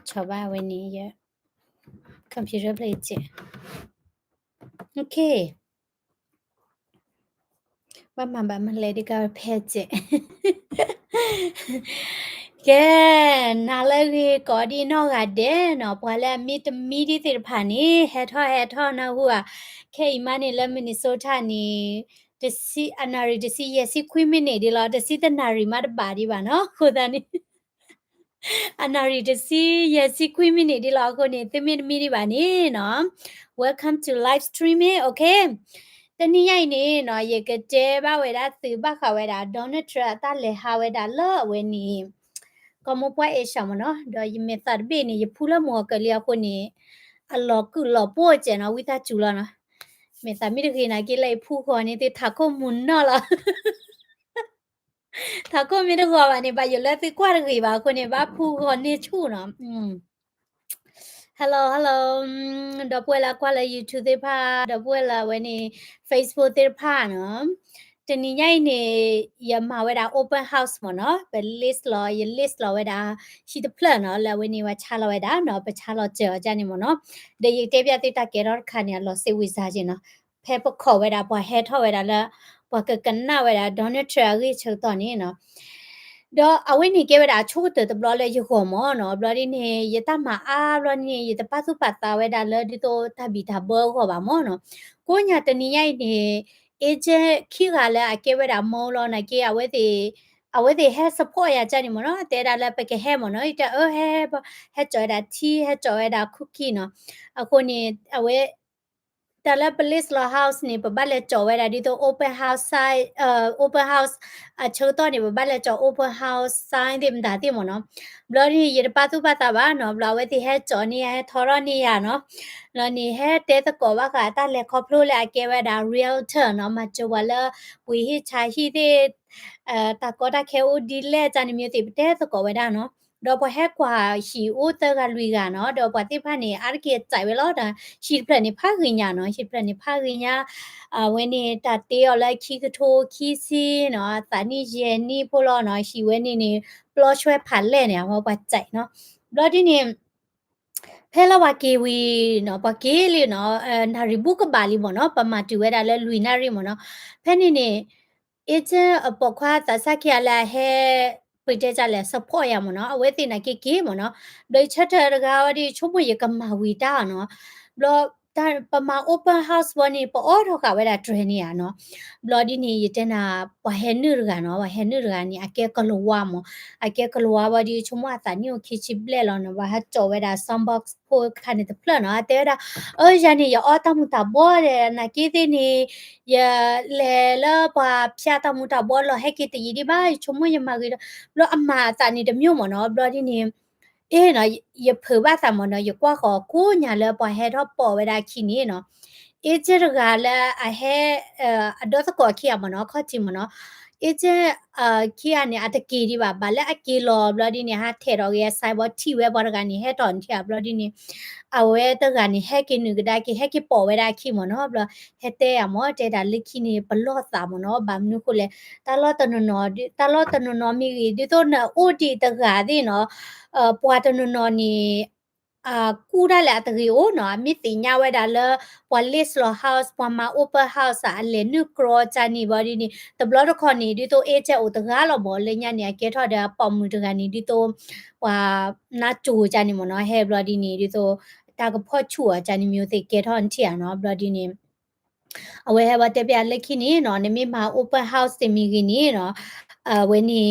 Choba Winnie, yeah. Computer play it. Okay. Mama lady got pet it. Yeah, Nalagi Godino Gaden or Pala meet the pani, head her now who are K money Minnesota ni. The sea anari the sea yes, equimini, the lot the sea the nari mad body one, oh, who then anari the sea yes, equimini, the logo ni the midi bani, no. Welcome to live streaming, okay. The nia ni no ye get jeba with that the back away that donut trap that le how it love when he como puede no do you me thar bini you pull a mo kalia koni a lo ku lo po je no with that chula no me thar mi de na ki lai pu ko ni te tha ko mun no la tha ko mi de ko ba ni ba yo le ti kwa ri ba ko ni ba pu ko ni chu no hello do puela kwa la youtube te pha do puela when ni facebook te pha no တနည်းရိုက်နေရမှာဝဲတာ open house ပေါ့နော်ပဲ list လောရ list လောဝဲတာရှိတဲ့ plan နော်လာဝဲနေဝချလာဝဲတာနော်ပချလောကြောကြနေမနော်ဒီရတဲ့ပြတဲ့တကဲတော့ခါနေလောစေဝိစားခြင်းနော်ဖဲပခေါ်ဝဲတာပေါ် head ထော်ဝဲတာလားပေါ်ကကနဝဲတာ donut tree ကြီးချုပ်တော့နေနော်တော့အဝိနေကဲဝဲတာချိုးတဲ့ဘလောလဲရခေါ်မောနော်ဘလောဒီနေရတမအားဘလောနေရတပတ်စုပတ်တာဝဲတာလဲဒီတော့တဘီတာဘောခေါ်ပါမောနော်ကိုညာတနည်းရိုက်နေagent ခိကလည်းအကဲဝဲတာမောလို့နာကေအဝဲတီအဝဲတီ head support ရကြနေမနော်တဲတာလည်းပကဲဟဲမနော်이따 head ကြော်တာ tea head ကြော်တာ cookie နော်အခုနေအဝဲတလည်း police law house နေပပတ်လည်းကြော်ဝဲတာဒီတော့ open house side open house အချိုးတော့နေပပတ်လည်းကြော် open house sign တင်တာတင်မနော်ဘလော်ဒီရပတ်သူပတ်တာပါနော်ဘလော်ဝဲတီ head ကြော်နေရထော်ရနေရနော်လော်နေ head တဲတကောဝကတာလည်းခေါပလို့လည်းအကဲဝဲတာ realtor နော်မချိုဝလာဝီဟိချာဟိတဲ့တကောတာခဲဦးဒီလဲကြနေမြတဲ့တဲတကောဝဲတာနော်တော့ဘဟက်ကွာရှိဦးတကလူကနော်တော့ဘတိဖာနေအာကေကြိုင်ဝဲလို့တာရှိဖက်နေဖာခင်ညာနော်ရှိဖက်နေဖာခင်ညာဝင်းနေတာတေးရလိုက်ခီကထိုခီစီနော်တာနီယေနီဖိုလို့နော်ရှိဝဲနေပလော့ချွဲဖာလဲနေဟောပါကြိုင်နော်ဘလော့ဒီနေဖဲလာဝကေဝီနော်ပကေလီနော်နာရီဘူးကပါလီမနော်ပမာတူဝဲတာလဲလူနာရီမနော်ဖဲနေနေagent အပေါ်ခွာသစခိလာဟဲပိတဲကြလဲ support ရမနော်အဝဲတင်နာကေမနော်ဒိချက်တရကဝဒီချုံမရကမဝီတာနော်ဘလော့တာပမာ open house ဝနေပေါ်တော့ကဝဲတာ train ရနော်ဘလော့ဒီနေရတဲ့နာဝဟဲနုရကနော်ဝဟဲနုရကနေအကဲကလောဝမအကဲကလောဝဒီချုံမတာညိုခိချိပလဲလောနော်ဝဟကြောဝဲတာ soundbox ဖို့ခါနေတဲ့ plan နော်တဲတာရနေရအော်တမှုတာဘောတဲ့နာကေတဲ့နေရလေလာပါဖြာတမှုတာဘောလဟဲကေတရီဒီပါချုံမရမကေဘလော့အမတာနေတဲ့မြို့မနော်ဘလော့ဒီနေနော်ရဖေဘာသမနော်ရကွာခေါ်ကိုညာလဲပေါ်ဟဲတော့ပေါ်ဝဲတာခိနေနော်ကျရကလည်းအဟဲအတော့စကောခိရမနော်ခေါချင်မနော်ကျခိရနေအတကီဒီပါဗလဲအကီလောဘလဒီနေဟာထဲတော့ရဲ့ဆိုင်ဘောတီဝဲဘောကကနေဟဲတော်တီဘလဒီနေအဝဲတကနေဟဲကိနုကဒါကိဟဲကိပေါ်ဝဲတာခိမနော်ဘလဟဲတဲရမောတဲတာလိခိနေဘလော့တာမနော်ဘာမနုကိုလေတလောတနနော်တလောတနနော်မိဒီတော့နော်အိုတီတကာဒီနော်ပွာတနနော်နီကူဒါလာတရီအိုနော်မိတိညာဝဲတာလပွာလစ်လော house ပွာမာ open house အလေနုကရောချာနီဘောဒီနီတဘလတော့ခေါနီဒီတော့အေချက်အိုတကားလောဘောလေညာနေကဲထော်တာပေါ်မှုတကနီဒီတော့ဟွာနာချူချာနီမနော်ဟဲဘလဒီနီဒီတော့တာကဖော့ချူချာနီမျိုးတိကဲထော်န်တီရနော်ဘလဒီနီအဝဲဟဘတက်ပြလက်ခိနီနော်နမိမှာ open house တင်မီကီနီနော်ဝဲနီ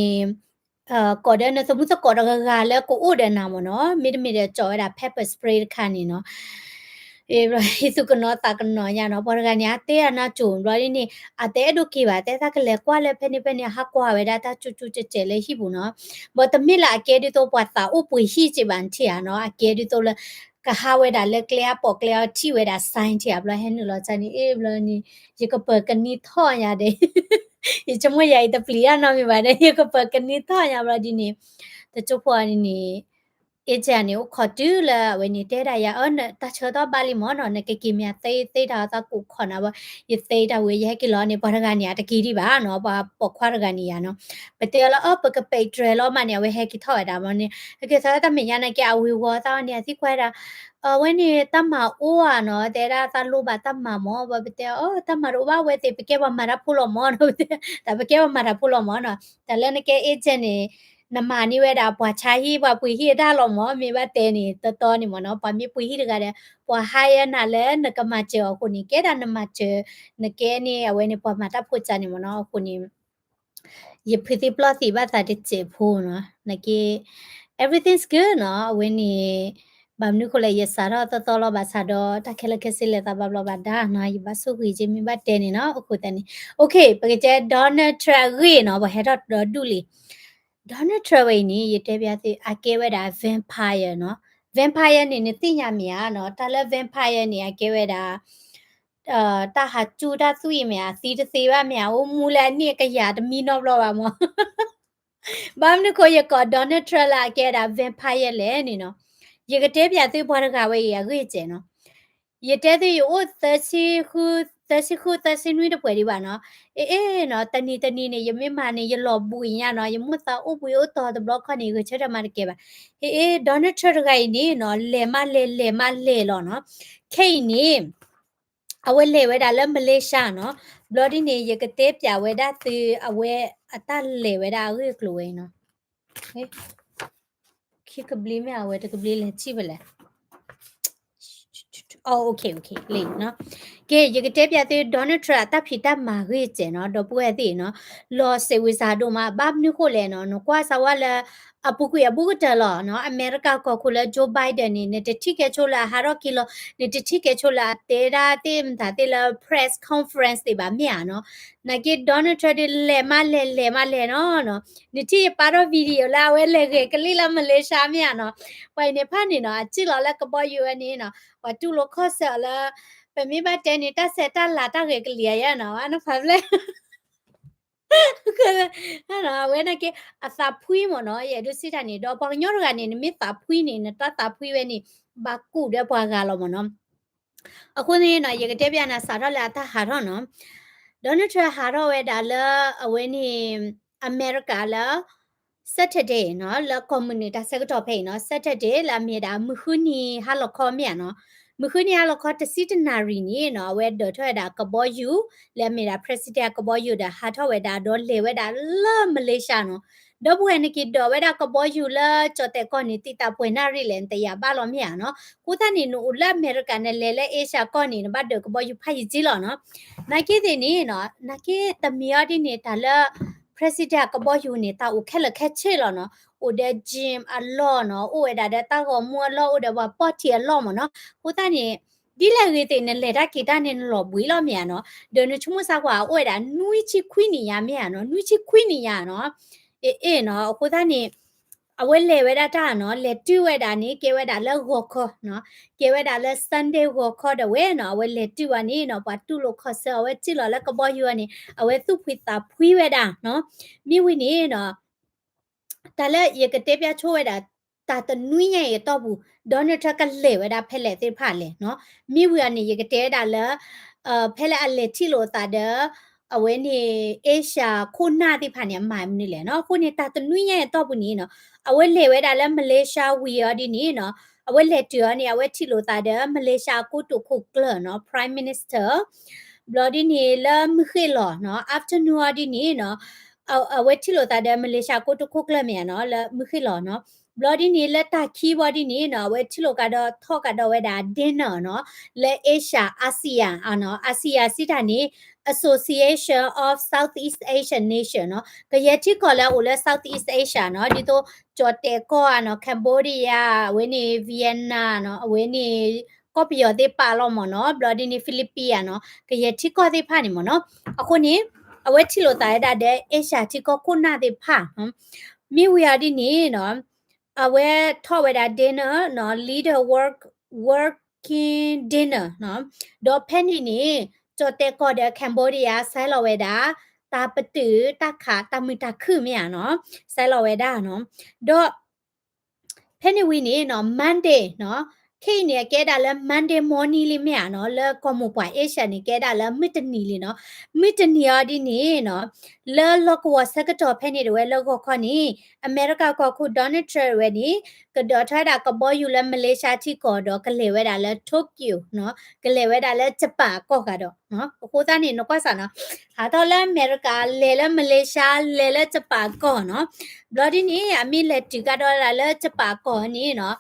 ကော်ဒန်နစမှုစကော်ဒကလည်းကိုအိုဒနာမနော်မိတဲ့ကြော်ရတာ pepper spray ခါနေနော်ရိုစုကနောတာကနောညာနော်ဘောရကညာတဲရနာဂျုံရိုင်းနေအတဲဒုကိပါတဲသကလေကွာလေဖနေဖနေဟာကွာဝဲတာချူချူချေချေလေရှိဘူးနော်ဘောတမီလာအကဲဒီတော့ပွားတာဥပွေရှိချေပန်ချီရနော်အကဲဒီတော့လေကဟာဝဲတာလေကလျာပေါ်ကလျာချီဝဲတာဆိုင်ချီရဘလဟဲနူလောချာနီဘလနီရကပကနီထောရတယ်ဒီချမရိုက်တပလီယာနော်မြပါတယ်ရကပကနီထောရဘလဒီနေတချို့ဖွာနေ agent ကိုခေါ်တူလာဝနေတဲတာရအော်တချတော့ပါလီမောနော်နကေကီမြသေတာသကူခေါ်နာဘယသေတာဝေရဲကီလောနေဘာကနေတကီဒီပါနော်ဘာပေါ်ခွာရကနေရနော်ပတေလောအပကပေဒရလောမနေဝေဟဲကီထော်တာမနေကေသာတမညာနေကအဝေဝတာနေစီခွဲတာဝနေတမအိုးอ่ะနော်တဲတာသလိုပါတမမောဘပတေအော်တမရောဘဝဲတေပကေဘမရဖူလောမောနော်တပကေဘမရဖူလောမောနော်တလည်းနကေ agent နေနမနိဝဲတာဘွာချာဟီဘွာပွေဟီဒါလောမောမေဘတဲနေတတော်နေမနော်ဘွာမြေပွေဟီတကတဲ့ဘွာဟာယနာလဲနကမချေကိုနိကဲတာနမချေနကဲနေအဝဲနေဘွာမတာဖို့ချနေမနော်ကိုနိယဖိတိပလစီဘာသာတဲ့ချေဖို့နော်နကေ everything's good နော်အဝဲနေဘာမနုခလေရစားတော့တော်လောဘာစားတော့တခဲလက်ခဲစစ်လက်တာဘဘဘာဒါနော်ယဘဆုခွေချင်းမိဘတဲနေနော်အခုတနေ okay ပကကျဒေါ်နယ်ထရဂီနော်ဘဟဲတော့ဒူလီDonald Trump နေရတဲ့ပြသေးအကဲဝဲတာ vampire နော် vampire နေနေသိညာမြာနော်တာလဲ vampire နေအကဲဝဲတာတာဟာကျူတာသူ့ရမြာစီတစေပါမြာဟိုမူလာနေကရတမီနော်ဘလောပါမောဘာမနကိုရက Donald Trump လာကဲတာ vampire လဲနေနော်ရကတဲ့ပြသေးဘွားတကဝဲရခဲ့ကျနော်ရတဲ့သေးဟိုသစီနွေးတဲ့ပွဲဒီပါနော်အေးနော်တနီနေယမေမာနေရလော်ပူရနော်ယမတ်တာဥပယောတော်တဲ့ဘလော့ခနေကိုချက်တမရကေပါအေးဒေါ်နယ်ထရဂိုင်နေနော်လေမလောနော်ခိတ်နေအဝဲလေဝဲတာလဲမလေးရှားနော်ဘလော်ဒီနေရကတဲ့ပြဝဲတာသူအဝဲအတလေဝဲတာကိုကလိုဝဲနော်ဟေးခိကဘလီမြဝဲတကဘလီလဲချိပလဲOh, okay,လေနော်ကဲရကတဲ့ပြတဲ့ Donald Trump တပ်ဖိတပ်မှာခဲ့ကျနော်တော့ပွဲသေးနော်လော်စေဝစာတို့မှာဘာမနခုလဲနော်ကွာဆာဝလာအပုကတလောနော်အမေရိကကခုလဲဂျိုဘိုင်ဒန်နေတတိကချိုလာဟာရော်ကီလိုနေတတိကချိုလာတေရာတင်တာတေလာ press conference တွေပါမြာနော်နကေ Donald Trump လဲမလဲနော်နေတိပါတော့ဗီဒီယိုလာဝဲလဲကလေးလာမလေးရှားမြာနော်ပိုင်နေဖာနေနော်အချီလော်လကပေါ်ယူနေနော်ဝတူလိုခော့ဆာလာပမေဘတဲနေတာဆက်တလာတာကလေးရနော်အနဖဗလေအဲ့တော့ဝဲနကေအသာဖွီးမနော်ရဲ့ဒုစိတနေတော့ပေါ်ညောကနေမိတာဖွီးနေတတာဖွီးဝဲနေဘာကူတဲ့ဘွာကလောမနော်အခုနေနော်ရေကတဲ့ပြနာစားတော့လာတာဟာတော့နော်ဒေါ်နယ်ထရဟာတော့ဝဲဒါလာအဝဲနေအမေရိကလာ Saturday နော်လာ community sector ဖိနော် Saturday လာမြေတာမခုနီဟာလခေါ်မြနော်မခုနီဟာလခေါ်တစီတနာရီနီနော်ဝဲဒေါ်ထွဲတာကဘောယူလာမြေတာ president ကဘောယူတာဟာထောဝဲတာဒေါ်လေဝဲတာလာမလေးရှားနော်ဒေါ်ဘွေနကီဒေါ်ဝဲတာကဘောယူလာချတဲ့ကောနီတီတာပွေနာရီလန်တရပါလို့မြနော်ကိုတနီနူလာအမေရိကန်နဲ့လေအေရှာကောနီနဘတ်ဒေါ်ကဘောယူဖိုက်ကြီးလောနော်နာကီဒီနီနော်နာကီတမီယာဒီနေတာလာpresident ကဘောယူနေတာဦးခက်လက်ခက်ချေလောနော်ဦးတဲ့ gym အလောနော်ဦးဝဲတာတဲ့တာကောမွာလောဦးတဲ့ဘာပေါ့တီအလောမနော်ကိုတနီဒီလေရီတဲ့နဲ့လေတာကီတာနဲ့လောဘွေလောမြန်နော်ဒေနချုံဆာကွာဦးဝဲတာနွီချီခွီနီယာမြန်နော်နွီချီခွီနီယာနော်အေးနော်ကိုတနီအဝဲလေဝဲတာနော်လေတူဝဲတာနေကေဝဲတာလဲဝခေါ်နော်ကေဝဲတာလဲ Sunday ဝခေါ်တဲ့ဝဲနော်အဝဲလေတူကနေနော်ဘာတူလို့ခေါ်ဆဝဲကြည့်လောလဲကဘောယူကနေအဝဲသူ့ဖွေတာဖွေးဝဲတာနော်မိဝိနေနော်တလဲရကတဲ့ပြချိုးဝဲတာတာတနွိရဲ့ရတော့ဘူးဒေါ်နယ်ထရက်ကလေဝဲတာဖက်လေသေးဖာလေနော်မိဝိကနေရကတဲ့တာလဲဖက်လေအလေတီလို့တာတဲ့အဝဲနေအေရှာခုနာတိဖာနေမိုင်မနေလေနော်ခုနေတာတနွိရဲ့တော့ဘူးနေနော်အဝဲလေဝဲတာလဲမလေးရှားဝီရဒီနေနော်အဝဲလေတူနေအဝဲတီလို့တာတဲ့မလေးရှားကိုတုခုကလနော် Prime Minister ဘလော်ဒီနေလာမခေလောနော် afternoon ဒီနေနော်အဝဲတီလို့တာတဲ့မလေးရှားကိုတုခုကလမြန်နော်လာမခေလောနော်ဘလော်ဒီနေလက်တာခီးဘော်ဒီနေနော်ဝဲတီလို့ကတော့ထော့ကတော့ဝဲတာ dinner နော်လဲအေရှာအာဆီယံနော်အာဆီယာစီတာနေ Association of Southeast Asian Nation နော်ကရတိခေါ်လဲဦးလဲ Southeast Asia နော်ဒီတော့ကျော်တဲကောနော်ကမ်ဘောဒီးယားဝင်းနေဗီယက်နာနော်ဝင်းနေကော်ပီယောတဲ့ပါလောမနော်ဘလော်ဒီနေဖိလစ်ပီယာနော်ကရတိခေါ်တဲ့ဖာနေမနော်အခုနေအဝဲတီလို့တာရတဲ့အေရှာတီကောခုနာတဲ့ဖာနော်မိဝီယာဒီနေနော်အဝဲထော်ဝဲတာ dinner နော် leader working dinner နော်ဒေါ်ဖဲနီနေจอเตกอเดแคนเบเรียไซลอเวดาตาปะตือตาขาตามือตาคือเมียเนาะไซลอเวดาเนาะดอ penny wini no Monday no khi nè cái đó là Monday morning li mẹ nó là có một bài Asia này cái đó là midnight li nó midnight đi nè nó là lo có sẽ cái trò penny rồi là có con nè America có khu Donald Trump rồi nè cái đó thay đã có bao nhiêu là Malaysia chỉ có đó cái lễ đó là Tokyo nó cái lễ đó là Japan có cả đó nó khu ta nè nó có sao nó hả thôi là America lễ là Malaysia lễ là Japan có nó đó đi nè mình lễ chỉ cả đó là Japan có nè nó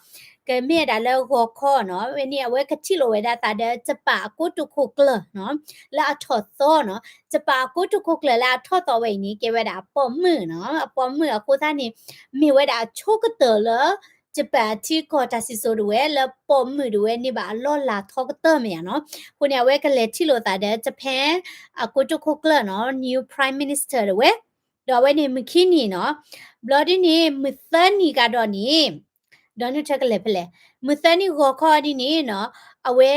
cái mẹ đã là gò kho nó bên này với cái chilo với đã ta đã chụp bả cốt tụ khúc lờ nó là thọt to nó chụp bả cốt tụ khúc là thọt to vậy ní cái với đã bấm mưa nó bấm mưa cô ta này mi với đã chốt cái tờ lỡ chụp bả chỉ có ta xí số đuôi là bấm mưa đuôi ní bà lo là thọt cái tờ mẹ nó cô này với cái lệ chilo ta đã Japan cốt tụ khúc lờ nó new prime minister đuôi đó với này mình khi ní nó bloody ní mình thân ní cả đó ní Donald Trump level muthani go khodi ni no awe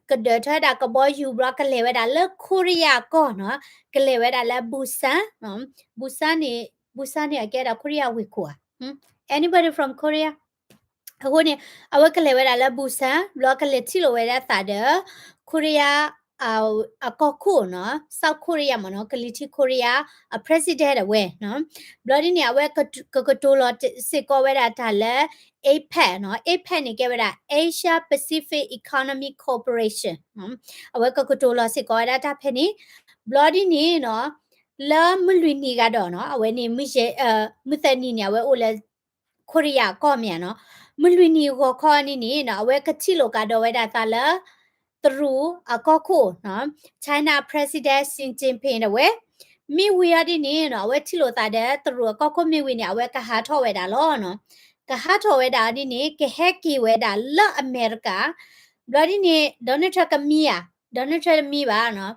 ka de tha da ka boy you bra ka lewe da le Korea ko no ka lewe da la Busan no Busan ni ake da Korea we ko anybody from Korea အခုနေအဝက်ကလေးဝဲတာလဲဘူဆန်ဘလော့ကလေးချီလိုဝဲတာသာတဲ့ကိုရီးယားအကောခုနော်ဆောက်ကိုရီးယားမနော်ကလီတီကိုရီးယား president ဝဲနော်ဘလော့ဒီနေအဝက်ကတိုလောစစ်ကောဝဲတာဒါလဲ APEC နော် APEC နေကဲဝဲတာ Asia Pacific Economic Cooperation နော်အဝက်ကတိုလောစစ်ကောဝဲတာဒါဖဲနေဘလော့ဒီနေနော်လာမလွီနီကတော့နော်အဝဲနေမိရှဲမသနီနေအဝဲအိုလဲကိုရီးယားကောမြန်နော်မလွီနီကိုခေါ်နေနေနော်အဝဲကတိလိုကတော့ဝဲတာသာလာသူအကောခုနော် China President Xi Jinping တဲ့ဝဲမိဝီရဒီနေနော်အဝဲတိလိုသာတဲ့သူအကောခုမိဝီနေအဝဲကဟာထောဝဲတာလောနော်ကဟာထောဝဲတာဒီနေကဟက်ကီဝဲတာလအမေရိကဘလဒီနေဒေါ်နယ်ထရကမီယာဒေါ်နယ်ထရမီပါနော်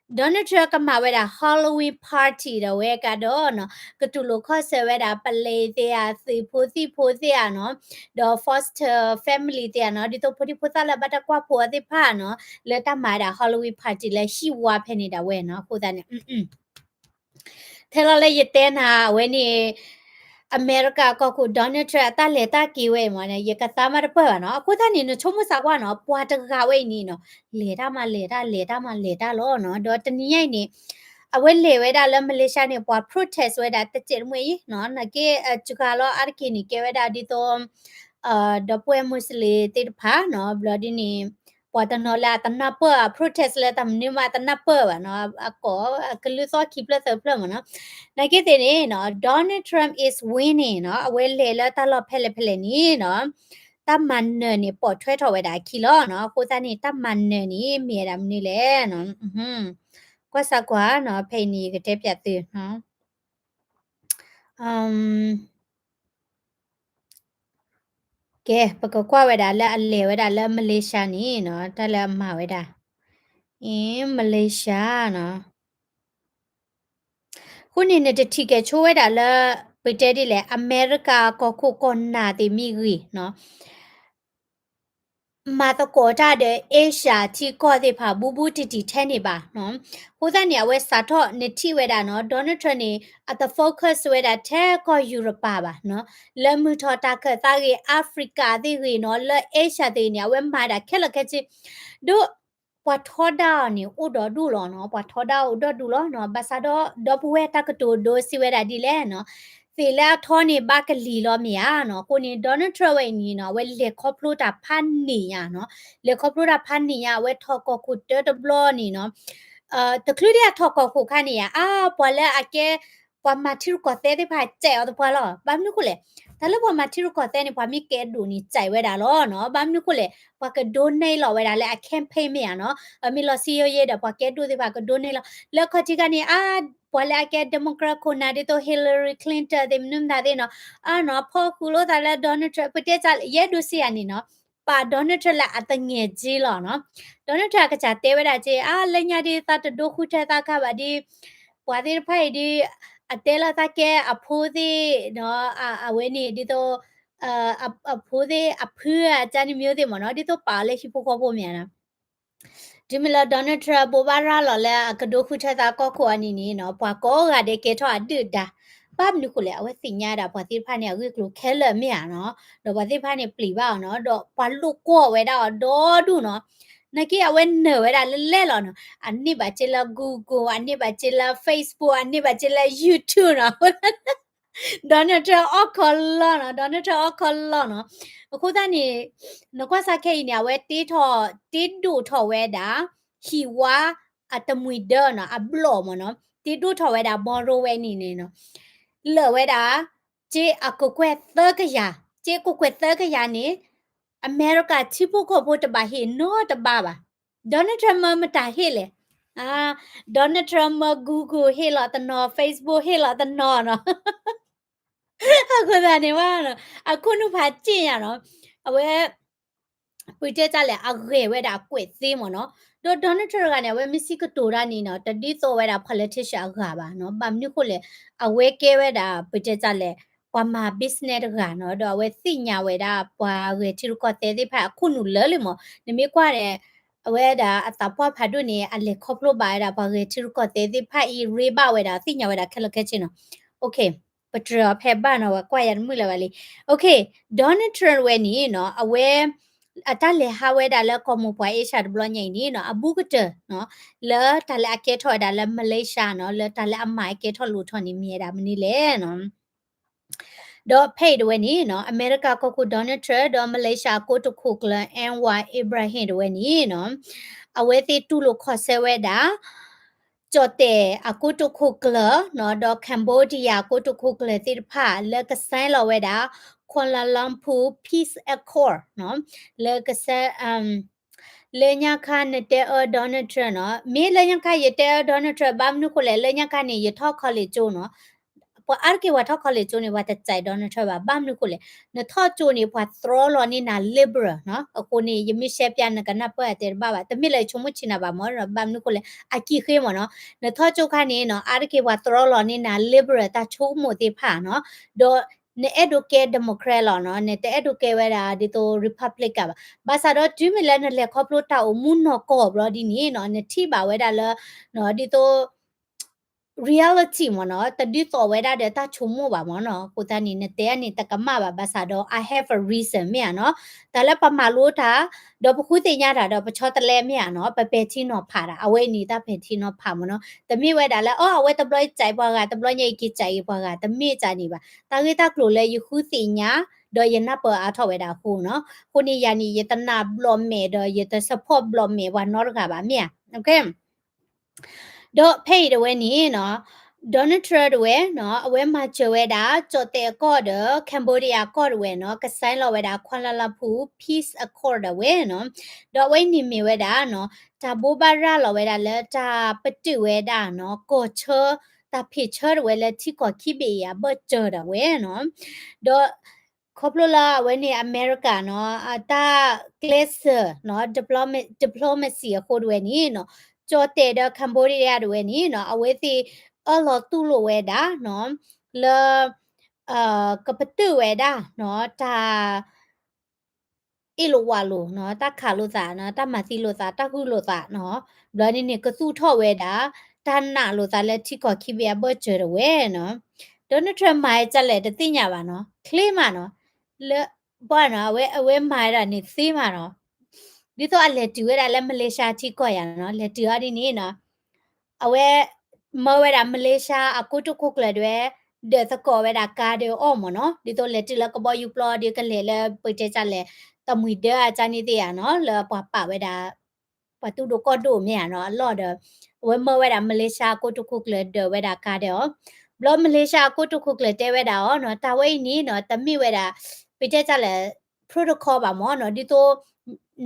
Donald Trump ကမှာဝဲတာ Halloween party တော့ဝဲကတော့နော်ကတူလိုခေါ်ဆဲဝဲတာပလေတဲ့อ่ะစီဖိုစီอ่ะနော်တော့ foster family တဲ့နော်ဒီတော့ဖိုဖလာဘတ်ကွာဖိုတဲ့ဖာနော်လက်တမှာတာ Halloween party လဲရှိဝါဖဲနေတာဝဲနော်ခိုးတဲ့ထဲလာလေရတဲ့နာဝဲနေအမေရိကကခုဒေါ်နယ်ထရတာလေတာကီဝဲမနဲ့ရကသားမတပွဲပါနော်အခုသားနေချုံမစားကွာနော်ပွာတကဝဲနီနော်လေတာမလောနော်ဒေါ်တနီရိုက်နေအဝဲလေဝဲတာလမလေးရှားနေပွာ protest ဝဲတာတကျမွေနော်နကေချူကလောအာကီနီကေဝဲတာဒီတော့ဒပွဲမွစလီတေဖာနော်ဘလဒီနီပွာတနော်လာတနပ protest လဲတမနီမတနပပါနော်အကောကလူစောခိပလသပလမနော်nake tene no Donald Trump is winning no awe lela ta lo phele ni no ta man ni po thwe tho we da ki lo no ko sa ni ta man ni me da ni le no kwa sa kwa no phei ni ke te pyat ti no ke pa ko kwa we da la ale we da la Malaysia ni no ta la ma we da Malaysia no ခုနေနဲ့တတိကချိုးဝဲတာလဲပိတဲဒီလေအမေရိကကိုခုကွန်နာတီမီဂီနော်မာတကောတာတဲ့အေရှာတီကောတဲ့ဖာဘူးတီထဲနေပါနော်ဟိုတဲ့နေဝဲစာတော့နေတိဝဲတာနော်ဒေါ်နယ်ထရန့်နေအတ focus ဝဲတာထဲကောယူရပါပါနော်လမှုထော်တာခတာကြီးအာဖရိကတဲ့ကြီးနော်လဲအေရှာတဲ့နေဝဲမာတာခဲလခဲချီတို့ပွာထောဒါနေဥတော်ဒူလောနော်ပွာထောဒါဥတော်ဒူလောနော်ဘာသာတော့ဒေါ်ပွဲတကတိုဒိုစီဝဲတာဒီလဲနော်စီလာထောနေဘကလီလောမယာနော်ကိုနေဒေါ်နယ်ထရဝဲနီနော်ဝဲလေခေါပလိုတာဖန်နီယာနော်လေခေါပလိုတာဖန်နီယာဝဲထောကခုတတဘလောနီနော်တကလူရထောကခုခနီယာပွာလဲအကဲပွာမတီရကတဲ့တဲ့ဖာကျဲအော်ပွာလောဘာမနုခုလေဒါလို့ပွာမတီရကတဲ့နေပွာမိကဲဒူနီကြိုင်ဝဲတာလောနော်ဘာမနုခုလေပွာကဒိုနေလောဝဲတာလဲအကမ်ပိန်းမယာနော်အမီလောစီယိုရဲတာပွာကဲဒူတဲ့ဖာကဒိုနေလောလက်ခတိကနေပွာလဲအကဲဒီမိုကရက်ကိုနာဒီတိုဟီလာရီကလင်တန်တဲ့နုံဒါတဲ့နော်နော်ဖော်ကူလို့ဒါလဲဒေါ်နယ်ထရပတဲ့ကြရဲဒူစီယာနီနော်ပါဒေါ်နယ်ထရလာအတငယ်ကြီးလောနော်ဒေါ်နယ်ထရကကြတဲဝဲတာကြီးလညာဒီတတဒိုခုထဲတာခပါဒီပွာဒီဖိုင်ဒီအတဲလာတကဲအဖိုးသေးနော်အဝဲနေဒီတော့အဖိုးသေးအဖေးအကြမ်းမျိုးသေးမနော်ဒီတော့ပါလေရှိဖို့ခေါ်ဖို့မြန်လားဒီမလာဒေါ်နယ်ထရဘဘာရာလော်လဲကဒိုခုထတာကောခုအနီနီနော်ပွာကောကတဲ့ကေထောအတူတာ ปั๊บนี่คุเลยเอาไว้สิญญาดาพอติพาเนี่ยคือกลูแค่เลยไม่อ่ะเนาะเดี๋ยวพอติพาเนี่ยปลีบ้าเนาะดอกปาลูกกัวไว้ดาดอดูเนาะนักกี้เอาไว้เนอไว้ดาเล่ๆหรอเนาะอันนี้บาเจลา Google อันนี้บาเจลา Facebook อันนี้บาเจลา YouTube เนาะ Donald Trump ออกคอลลอเนาะ Donald Trump ออกคอลลอเนาะအခုသားနေနကွာစားခဲ့နေဝဲတီထော်တီဒူထော်ဝဲတာဟီဝါအတမွေဒနော်အဘလောမနော်တီဒူထော်ဝဲတာဘောရိုဝဲနေနေနော်လော်ဝဲတာဂျေအကုကွဲသကရာဂျေကုကွဲသကရာနေအမေရိကချိဖို့ကိုဖို့တပါဟေနော်တပါပါ Donald Trump မတာဟေလေအာ Donald Trump Google ဟေလာတနော် Facebook ဟေလာတနော်နော်အခုသားနေဝါနော်အခုနုဖာကျင်ရနော်အဝဲပွေတဲ့ကြလေအခေဝဲတာကွေသေးမနော်ဒေါ်နယ်ထရကနေဝဲမစီကတိုရာနေနော်တတိသောဝဲတာ politician အခါပါနော်ဗမ်နုခုလေအဝဲကဲဝဲတာပွေတဲ့ကြလေပွာမာ business တကနော်တော့ဝဲစိညာဝဲတာပွာဝဲချီရကတဲ့တဲ့ဖာခုနုလဲလေမနမေကွာတဲ့အဝဲတာအတပွားဖာဒုနေအလေခေါပလို့ပါရတာဘာဝဲချီရကတဲ့တဲ့ဖာဤရေဘဝဲတာစိညာဝဲတာခက်လခဲချင်းနော် okay ပထရဖဲဘာနော်ကွာရမှုလာပါလေ okay Donald Trump ဝဲနေနော်အဝဲအတလေဟာဝဲတာလဲကော်မပွားအေရှာဒဘလညိနေနော်အဘူကတနော်လဲတလဲအကဲထော်တာလဲမလေးရှားနော်လဲတလဲအမိုက်ကဲထော်လူထော်နေမြေတာမနီလဲနော်တော့ဖေးတွေနီနော်အမေရိကကိုကိုဒေါ်နယ်ထရတော့မလေးရှားကိုတခုကလန်အန်ဝိုင်အီဘရာဟင်တွေနီနော်အဝဲသေးတူလို့ခေါ်ဆဲဝဲတာကြော်တဲ့အကုတခုကလနော်တော့ကမ်ဘောဒီးယားကိုတခုကလတိဖာလက်ကဆိုင်လော်ဝဲတာကွာလာလမ်ပူ Peace Accord နော်လက်ကဆိုင်လေညာခါနေတဲ့ဒေါ်နယ်ထရနော်မေလေညာခါရတဲ့ဒေါ်နယ်ထရဘာမနုကိုလေညာခါနေရထောက်ခလေကျိုးနော်ပွာအာကေဝါထောက်ခလေကျိုးနေဝတ်တဲ့ကြိုင်ဒေါ်နယ်ထရဘာမနုကိုလေနထောက်ကျိုးနေပွာသရောလောနေနာ liberal နော်အခုနေယမိရှက်ပြန်ကနပွာတဲ့ဘာဘာတမိလေချုံမချနာဘာမောဘာမနုကိုလေအကီခေမနော်နထောက်ကျိုးခါနေနော်အာကေဝါသရောလောနေနာ liberal တာချိုးမို့တေဖာနော်ဒေါ်နေအဒိုကေဒီမိုကရက်လောနော်နေတဲ့အဒိုကေဝဲတာဒီတို republic ကဘာသာတော့ဒီမီလန်နဲ့ခေါပလို့တာအမှုနော်ကောဘရဒီနေနော်နေတိပါဝဲတာလနော်ဒီတို reality မနော်တဒီတော်ဝဲတာတဲ့တာချုံမို့ပါမနော်ကိုတန်းနေနေတဲ့အနေတကမပါဘာသာတော့ I have a reason မြနော်ဒါလည်းပမာလို့တာတော့ပခုတင်ရတာတော့ပချောတလဲမြနော်ပပေချင်းနော်ဖာတာအဝဲနေတာဖေချင်းနော်ဖာမနော်တမိဝဲတာလဲအော်အဝဲတပလိုက်ကြိုက်ပွားကတပလိုက်ညိတ်ကြီးကြိုက်ပွားကတမိကြနေပါတာဂေတာကလိုလဲယခုစင်ညာတော့ယနပအားထောက်ဝဲတာခုနော်ခုနေယာနီယတနာဘလော့မေတော့ယတ support ဘလော့မေဝါနော်ကပါမြโอเคတော့ဖေးတဲ့နီနော်ဒေါ်နယ်ထရဒ်ဝဲနော်အဝဲမှာချဝဲတာကြော်တဲ့ကော့ဒကမ်ဘောဒီးယားကော့ဝဲနော်ကဆိုင်လော်ဝဲတာခွန်လာလာဖူ peace accord ဝဲနော်တော့ဝဲနေမီဝဲတာနော်တာဘိုဘာရာလော်ဝဲတာလဲတာပတူဝဲတာနော်ကောချာတာဖိချာဝဲလဲတိကောခိဘေယာဘတ်ချာဝဲနော်တော့ခေါပလိုလာဝဲနေအမေရိကနော်အတာကလစ်နော် diplomacy အခုဝဲနေနော်ကြော်တဲ့ကမ်ဘောဒီးယားတွေနီနော်အဝဲစီအလောတူလိုဝဲတာနော်လာကပတူဝဲတာနော်တာအီလိုဝါလိုနော်တခါလို့သာနော်တမစီလို့သာတခုလို့သာနော်ဘလနေနေကစုထော့ဝဲတာတနာလို့သာလက်ချီကောခိဘီယာဘော့ချ်ဝဲနော်ဒေါ်နယ်ထရမ့်မိုင်ကြက်လက်တသိညာပါနော်ကလေးမနော်လေဘာနော်အဝဲမိုင်တာနေသေးမှာနော်ဒီတော့အလက်တူရတာလည်းမလေးရှားချီကောရနော်လက်တူရဒီနေနော်အဝဲမဝဲတာမလေးရှားအခုတခုကလည်းတွေဒေသကောဝဲတာကားတွေအော်မနော်ဒီတော့လက်တူလကဘောယူပလော်ဒီကလေလေပိတ်ကြလေတမွေတဲ့အချာနေတဲ့ရနော်လပပဝဲတာပတူဒကောဒိုမြနော်အလော့ဒဝဲမဝဲတာမလေးရှားကိုတခုကလည်းဒဝဲတာကားတယ်ဘလမလေးရှားကိုတခုကလည်းတဲဝဲတာနော်တာဝဲနီနော်တမိဝဲတာပိတ်ကြလေ protocol ပါမောနော်ဒီတော့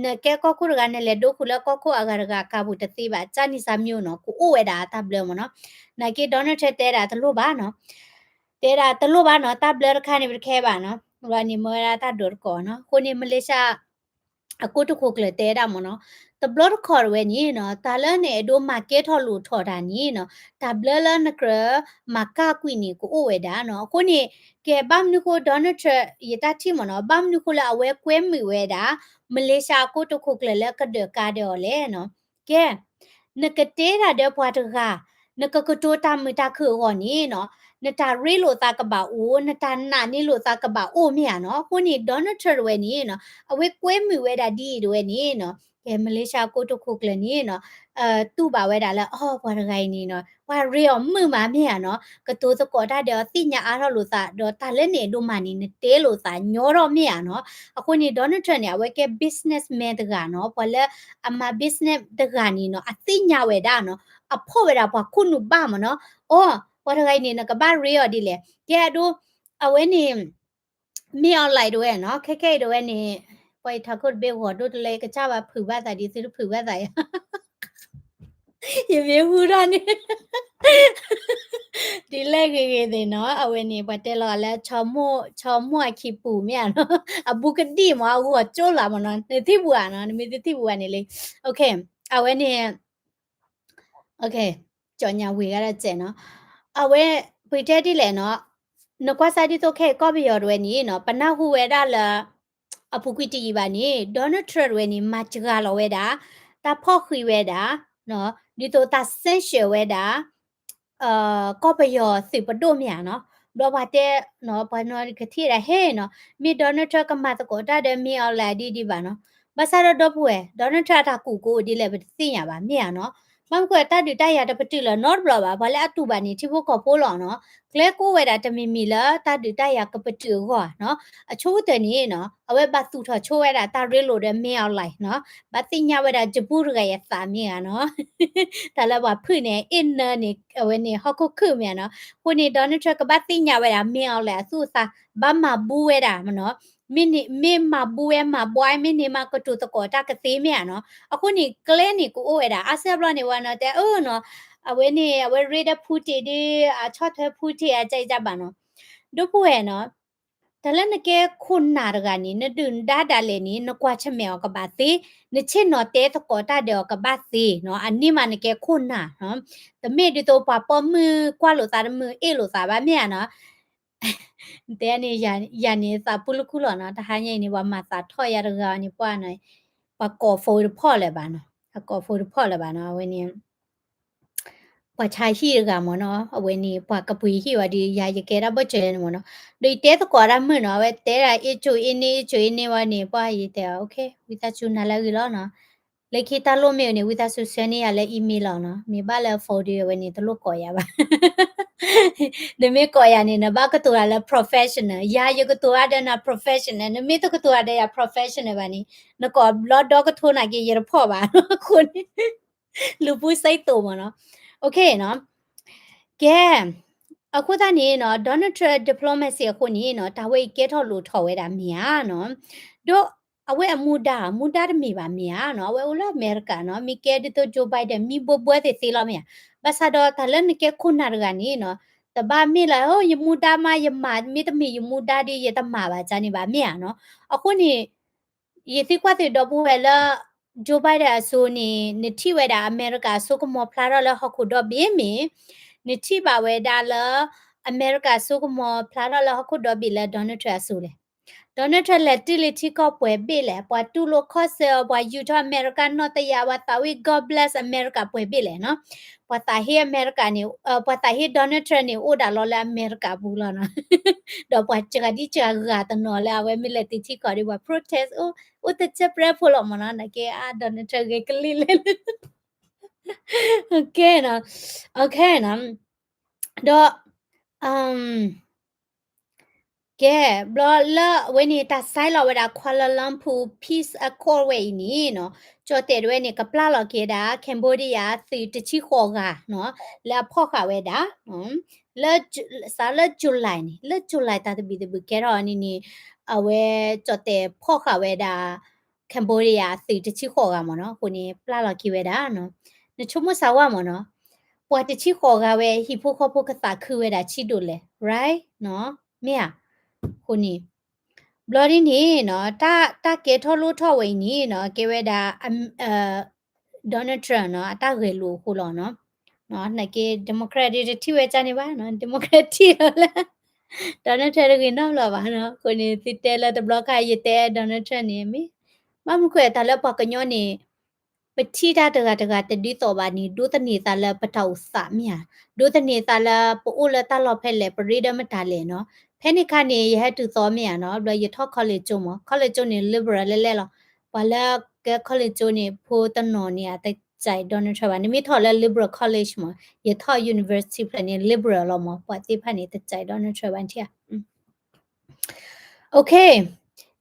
နကဲကောခုရကနေလေဒိုခုလကောခုအဂရကကဘူးတသိပါချာနီစာမျိုးနော်ကိုအိုဝဲတာတဘလမနော်နကေဒေါ်နယ်ထက်တဲတာတလို့ပါနော်တဲတာတလို့ပါနော်တဘလခါနေပြခဲပါနော်ရနီမရာတာဒိုကောနော်ကိုနေမလေးရှားအခုတခုကလေးတဲတာမနော်တဘလခေါ်ဝဲနီနော်တာလနဲ့ဒိုမာကက်ထော်လူထော်တာနီနော်တဘလလနကရမကာကွီနီကိုအိုဝဲတာနော်ကိုနေကဲဘမ်နုကိုဒေါ်နယ်ထက်ရတာတီမနော်ဘမ်နုကိုလာအဝဲကွဲမီဝဲတာမလေးရှားကိုတခုကလေးလက်ကဒကာဒေါ်လဲနော်ကဲနကတဲတာတဲ့ဘွားတကနကကတိုတာမီတာခေောနီနော် nata re lo ta ka ba o nata na ni lo ta ka ba o me ya no ko ni Donald Trump we ni no awe kwe mi we da di we ni no ke Malaysia ko to ko kle ni no tu ba we da la oh ba da gai ni no wa re o mu ma me ya no ka to so ko da de ti nya a ro lo sa do ta le ni do ma ni ne te lo sa nyo ro me ya no ako ni Donald Trump ni awe ke businessman da ga no pa le ama business da ga ni no a ti nya we da no a pho we da pa ku nu ba ma no oh what I need na ka ba real di le ke do awe ni mi online do no ke do ni poi tha ko be ho do le ka cha ba phu ba ta di si phu ba ta ya ye me hu ra ni ဒီလက်ကေကေတဲ့နော်အဝဲနေပတ်တယ်လောလဲချောမွခိပူမြနော်အဘူကတိမအကူကျိုးလာမနော်နေတိဘူးอ่ะနော်နေတိဘူးကနေလေโอเคအဝဲနေโอเคကြော်ညာဝေရတဲ့ကျဲနော်အဝဲဝေတဲ့တိလေနော်နကွာစာတိတော့ခဲကော့ဘီယော်တွေနီနော်ပနာဟုဝဲဒါလာအဖူကွီတီပါနီဒေါ်နယ်ထရဝဲနီမချကလောဝဲတာတာဖော့ခွေဝဲတာနော်ဒီတော့တာဆင့်ရှယ်ဝဲတာကော့ဘီယော်စီပဒိုမြာနော်တော့ပါတဲ့နော်ဘာနော်ကတိရဟဲနော်မီဒေါ်နယ်ထရကမတ်ကိုတာတဲ့မီအော်လာဒီပါနော်ဘာသာတော့ပွဲဒေါ်နယ်ထရတာကူကိုဒီလေပသိညာပါမြာနော်မမ်ကွယ်တတ်တရတပတိလနော့ဘလပါဘာလဲအတူပါနေတိဖို့ကပိုးလောနော်ကလဲကိုဝဲတာတမီမီလာတတ်တရကပတိဟောနော်အချိုးတနေနော်အဝဲဘတ်သူထချိုးဝဲတာတာရဲလိုတဲ့မင်းအောင်လိုက်နော်ဘတ်တင်ညာဝဲတာဂျပူရကရစာမြင်ရနော်ဒါလည်းဘာဖွနေအင်နာနေအဝဲနေဟောက်ခုခုမြန်နော်ကိုနေဒေါ်နယ်ထရကဘတ်တင်ညာဝဲတာမင်းအောင်လဲအဆူစာဘာမဘူးဝဲတာမနော်မမဘူဝဲမဘွိုင်းမနေမကတူတကောတာကသေးမြန်နော်အခုနေကလဲနေကိုအိုးရတာအဆက်ဘလနေဝါနော်တဲ့အိုးနော်အဝဲနေအဝဲရေဒဖူတီဒီအချော့ထဖူတီအကြိုက်ကြပါနော်ဒုပွေနော်တလနကေခုနာရကနီနဒွန်ဒါဒါလေနီနကွာချမေောကပါစီနချင်နော်တဲတကောတာဒေောကပါစီနော်အနိမနကေခုနာနော်တမေဒီတော့ပပมือကွာလို့သားมือအေလို့သားပါမြန်နော်တဲနေရနေစာပုလခုလောနော်တဟညိနေဝမစာထော့ရရကနေပွားနေပကောဖိုးဖော့လဲပါနော်အကောဖိုးဖော့လဲပါနော်ဝင်းနေပချာရှိရကမနော်အဝင်းနေပကပွေရှိဝဒီရာရကေရဘချဲနေမနော်ဒီတဲတကောရမနော်ပဲတဲရာအချိုအင်းနေချိုအင်းနေဝနေပွားရတဲ့โอเคဝိသချူနာလာကြီးလောနော်လေခိတာလို့မြေနေဝိသဆုဆဲနေရလဲအီးမေးလလောနော်မေပါလဲဖိုဒီဝနေတလို့ကော်ရပါနမေကော်ရနေနဘာကတူရလဲ professional ရာယကတူရတဲ့နာ professional နမေတကတူရတဲ့ professional ပါနေနကော blood dog ထိုးနာကြီးရဖို့ပါခုလူပူစိတ်တူမနော်โอเคနော်ကဲအခုတနေနော် Donald Trump diplomacy အခုနေနော်ဒါဝိကဲထော်လို့ထော်ဝဲတာမြာနော်တို့အဝဲအမူဒါတမီပါမြာနော်အဝဲဦးလာအမေရိကန်နော်မီကဲဒီတိုဂျိုဘိုင်ဒန်မီဘပွဲတဲ့သေးလားမြာဘာသာတော့တလန်ကဲခုနာရကနေနော်တဘာမီလာဟိုယမူဒါမယမမီတမီယမူဒါဒီယတမပါဂျာနေပါမြာနော်အခုနေယေတိကွာတဲ့တော့ပွဲလာဂျိုဘိုင်ဒန်အဆိုနေနတိဝဲတာအမေရိကန်ဆိုကမောဖလာတော့လဟခုတော့ဘင်းမီနတိပါဝဲဒါလာအမေရိကန်ဆိုကမောဖလာတော့လဟခုတော့ဘီလာဒေါ်နယ်ထရဆူလေဒေါ်နယ်ထရလက်တီလီတီကောပွဲဘေးလေပွာတူလိုခော့ဆယ်ပွာယူထအမေရိကန်နော်တရဝတာဝီ God bless America ပွဲဘေးလေနော်ပွာတာဟီအမေရိကန်နေပွာတာဟီဒေါ်နယ်ထရနေအိုဒါလော်လာအမေရိကဘူးလားနော်တော့ပွာချကဒီချာဂါတနော်လာဝဲမီလက်တီတီကောဒီပွာ protest အိုတချက်ပရဖိုလောမနော်နကေအာဒေါ်နယ်ထရကလီလေโอเคနော်တော့ကဲဘလဝဲနေတာဆိုင်လောဝဲတာခွာလာလမ်ပူ peace accord ဝဲနီနော်ကြော်တဲ့ဝဲနေကပလာလော်ကေတာကမ်ဘောဒီးယားစီတချီခေါ်ကနော်လာဖော့ခဝဲတာနော်လက်စာလက်ဇူလိုင်လက်ဇူလိုင်တာတဘီတဘကဲတော့နီနီအဝဲကြော်တဲ့ဖော့ခဝဲတာကမ်ဘောဒီးယားစီတချီခေါ်ကမနော်ကိုနေပလာလော်ကေဝဲတာနော်နချုံမဆာဝမနော်ပွာတချီခေါ်ကဝဲဟီဖိုခေါ်ဖိုကတာခူဝဲတာချီတို့လေ right နော်မြာခုနီဘလော်ဒီနေနော်တာကေထောလို့ထောဝိနေနော်ကေဝဲတာဒေါ်နယ်ထရန့်နော်အတရေလို့ခုလောနော်နှကေဒီမိုကရက်တစ်ထိဝဲချနေပါနော်ဒီမိုကရက်တီလားဒေါ်နယ်ထရန့်ကနော်လောပါနော်ခုနေစစ်တဲလာတဘလော့ကရတဲ့ဒေါ်နယ်ထရန့်နေမီမမခွဲတာလပကညောနေ petita daga tedi to ba ni do tani ta la patau sa mya do tani ta la po la ta lo phe le parida ma ta le no phe ni kha ni ye ha tu so mya no lo ye tho college jo mo college jo ni liberal le lo ba la ke college jo ni pho ta no ni a tai chai Donald Trump ni mi tho la liberal college mo ye tho university phe ni liberal lo mo pa ti pha ni ta chai Donald Trump an thia okay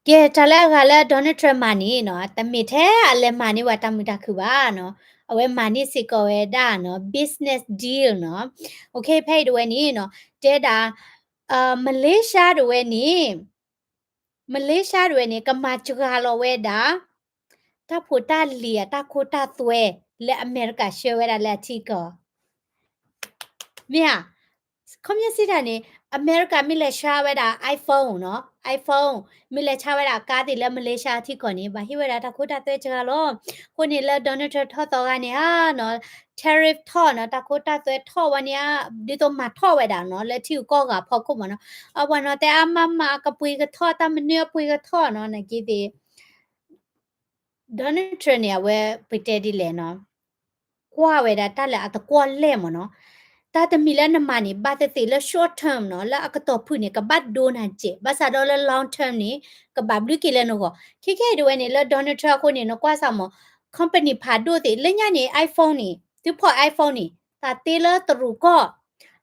ကဲတလာကလာဒေါ်နယ်ထရမန်နီနော်တမီတဲ့အလဲမာနီဝတာမီတာခုပါနော်အဝဲမာနီစီကောဝဲဒါနော် business deal နော် okay ဖဲ့တွေနီနော်တဲတာမလေးရှားတွေနီကမာချူကလောဝဲတာတာဖိုတာလီယာတာခိုတာသွဲလဲအမေရိကရှဲဝဲတာလဲချီကောမြာခမရစီတာနေအမေရိကမိလက်ရှားဝဲတာ iPhone နော် iPhone မိလက်ချဝဲတာကားတိလက်မလေးရှားတိခေါ်နေဘာဟိဝဲတာတခုတာတဲ့ချကလောခုနေလက် Donald Trump ထော့တော့ကနေဟာနော် tariff ထော့နော်တခုတာတဲ့ထော့ဝနေဒီတော့မထော့ဝဲတာနော်လက်တီကောကဖောက်ခုမနော်အဝနော်တဲ့အမမကပွေကထော့တမနေပွေကထော့နော်နကြည့်တဲ့ Donald Trump เนี่ยเว้ไปเตดิแลเนาะกว่าเวดาตะละอะตะกว่าแล่มเนาะตาตะมีละนำมานี่บาตะติละ short term เนาะละอะกะตอพุนี่กะบัดโดนันเจบาซาดอละ long term นี่กะบับลุกิเลเนาะก็คิๆด้วยนี่ละ Donald Trump คนนี่เนาะกว่าซามอ company พาดูติละญะนี่ iPhone นี่ติพอ iPhone นี่ตาติละตรูก็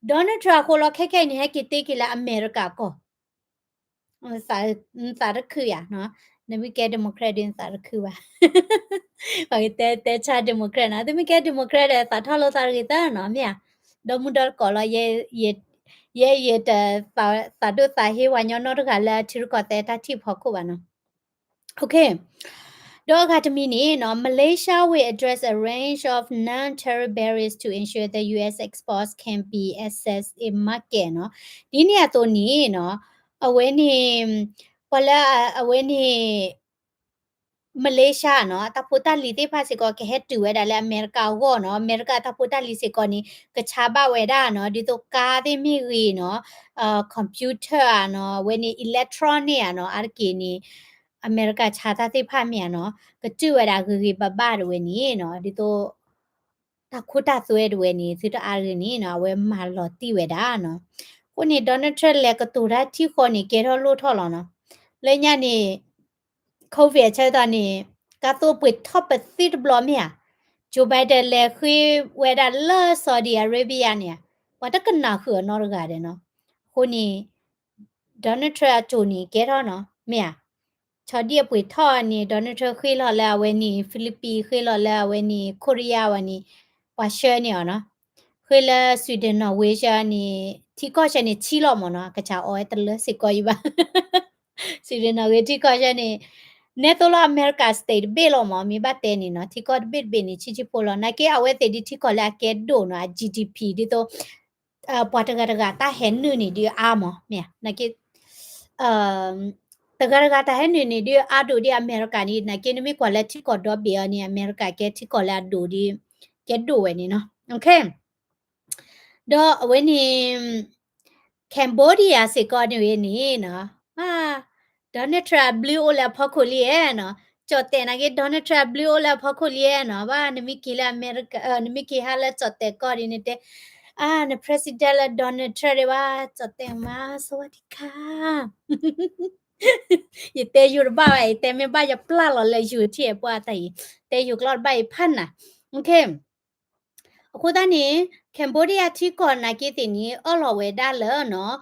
Donald Trump คนละคิๆนี่ให้กิติกิละอเมริกาก็สารคืออ่ะเนาะနမကဲဒီမိုကရက်တင်စာရခုပါဘာတဲချာဒီမိုကရက်နာဒီမကဲဒီမိုကရက်တဲ့စာထောက်လို့စာရတာနော်မြဒမူဒကောလye ta sa do sa he wa nyo no ka la chi ko te ta chi pho ko ba no okay do academy ni no Malaysia will address a range of non-tariff barriers to ensure the US exports can be accessed in market no ဒီနေရာတော့နီနော်အဝဲနေပလာအဝဲနေမလေးရှားနော်တပိုတာလီတေဖာစီကောကဟက်တူဝဲဒါလဲအမေရိကဟောနော်အမေရိကတပိုတာလီစီကောနီကချာဘဝဲဒါနော်ဒီတော့ကားသေးမိရီနော်ကွန်ပျူတာနော်ဝဲနီအီလက်ထရောနစ်နော်အာကီနီအမေရိကခြာတာတေဖာမြန်နော်ကတူဝဲဒါဂီဘဘရဝဲနီနော်ဒီတော့တခုတာဆွဲတွေဝဲနီစီတအာရီနီနော်ဝဲမာလော်တီဝဲဒါနော်ကိုနီဒေါ်နယ်ထရက်လဲကတူရာတီခေါ်နီကေထောလို့ထော်လောနော်လဲညနေCOVID ချက်တာနေကတော့ပွေ top 30ဘလော့မီယာဂျိုဘိုင်ဒန်လေခွေဝဲဒါလာဆော်ဒီအာရေဗီးယားနေဘာတကနာခွေနော်ရကြတယ်နော်ခုနီဒေါ်နယ်ထရတ်ချိုနီကဲတော့နော်မီယာချော်ဒီပွေထော်နေဒေါ်နယ်ထရခွေလော်လာဝဲနီဖိလစ်ပီခွေလော်လာဝဲနီကိုရီးယားဝဲနီဝါရှာနေနော်ခွေလာဆွီဒင်နော်ဝေရှာနီတီကောရှန်နီချီလော်မနော်ကချာအော်တလစစ်ကောယူပါဆွီဒင်နော်ဝေတီကောရှန်နီNetola America State Belo mo mi bateni no tikot bit bini chichi polo na ke awete di tikola ke do no GDP dito patagaraga ta hennu ni di amo me na ke tagaraga ta hennu ni di ado di America ni na ke ni mi kola tikot do be ni America ke tikola do di ke do we ni no okay do we ni Cambodia se ko ni ni no Donald Trump blue ola phokoli no chote na ge Donald Trump blue ola phokoli no ba nimi kila America nimi ki hala chote coordinate na president la Donald Trump ba chote ma sawadika yete yur ba yete me ba ya pla lo le yu tie pa tai te yu klot ba phan na okay အခုတည်းကမ်ဘောဒီးယားတီကောနာကီတင်နီအော်လော်ဝဲဒါလနော်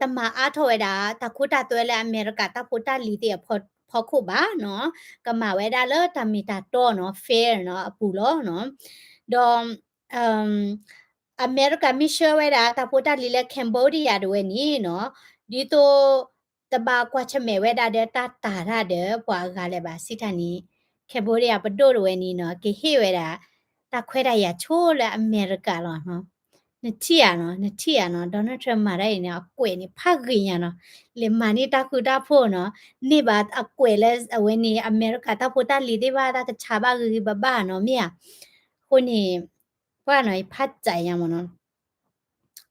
တမအားထော်ဝဲဒါတခုတာတွဲလဲအမေရိကတဖိုတာလီတဲ့ဖော်ခုပါနော်ကမဝဲဒါလတမီတာတော့နော် fair နော်အပူလောနော်ဒေါ်အမေရိကမီရှယ်ဝဲဒါတဖိုတာလီလဲကမ်ဘောဒီးယားတွေနီနော်ဒီတော့တဘာကွာချမဲဝဲဒါတဲ့တာတာရတဲ့ပွားကလည်းပါစိထနီကမ်ဘောဒီးယားပဒိုတွေနီနော်ကေဟေဝဲဒါတာခွဲရရချိုးလဲအမေရိကလောနော်နတိရနော်ဒေါ်နယ်ထရမ့်မာရဲနော်အကွယ်နေဖခင်ရနော်လေမာနီတာခုတာဖို့နော်နေပါအကွယ်လဲအဝဲနေအမေရိကတာဖို့တာလီတဲ့ပါတာချာပါကြီးဘဘနော်မြခုနေဘာနော်ဖတ်ကြရမနော်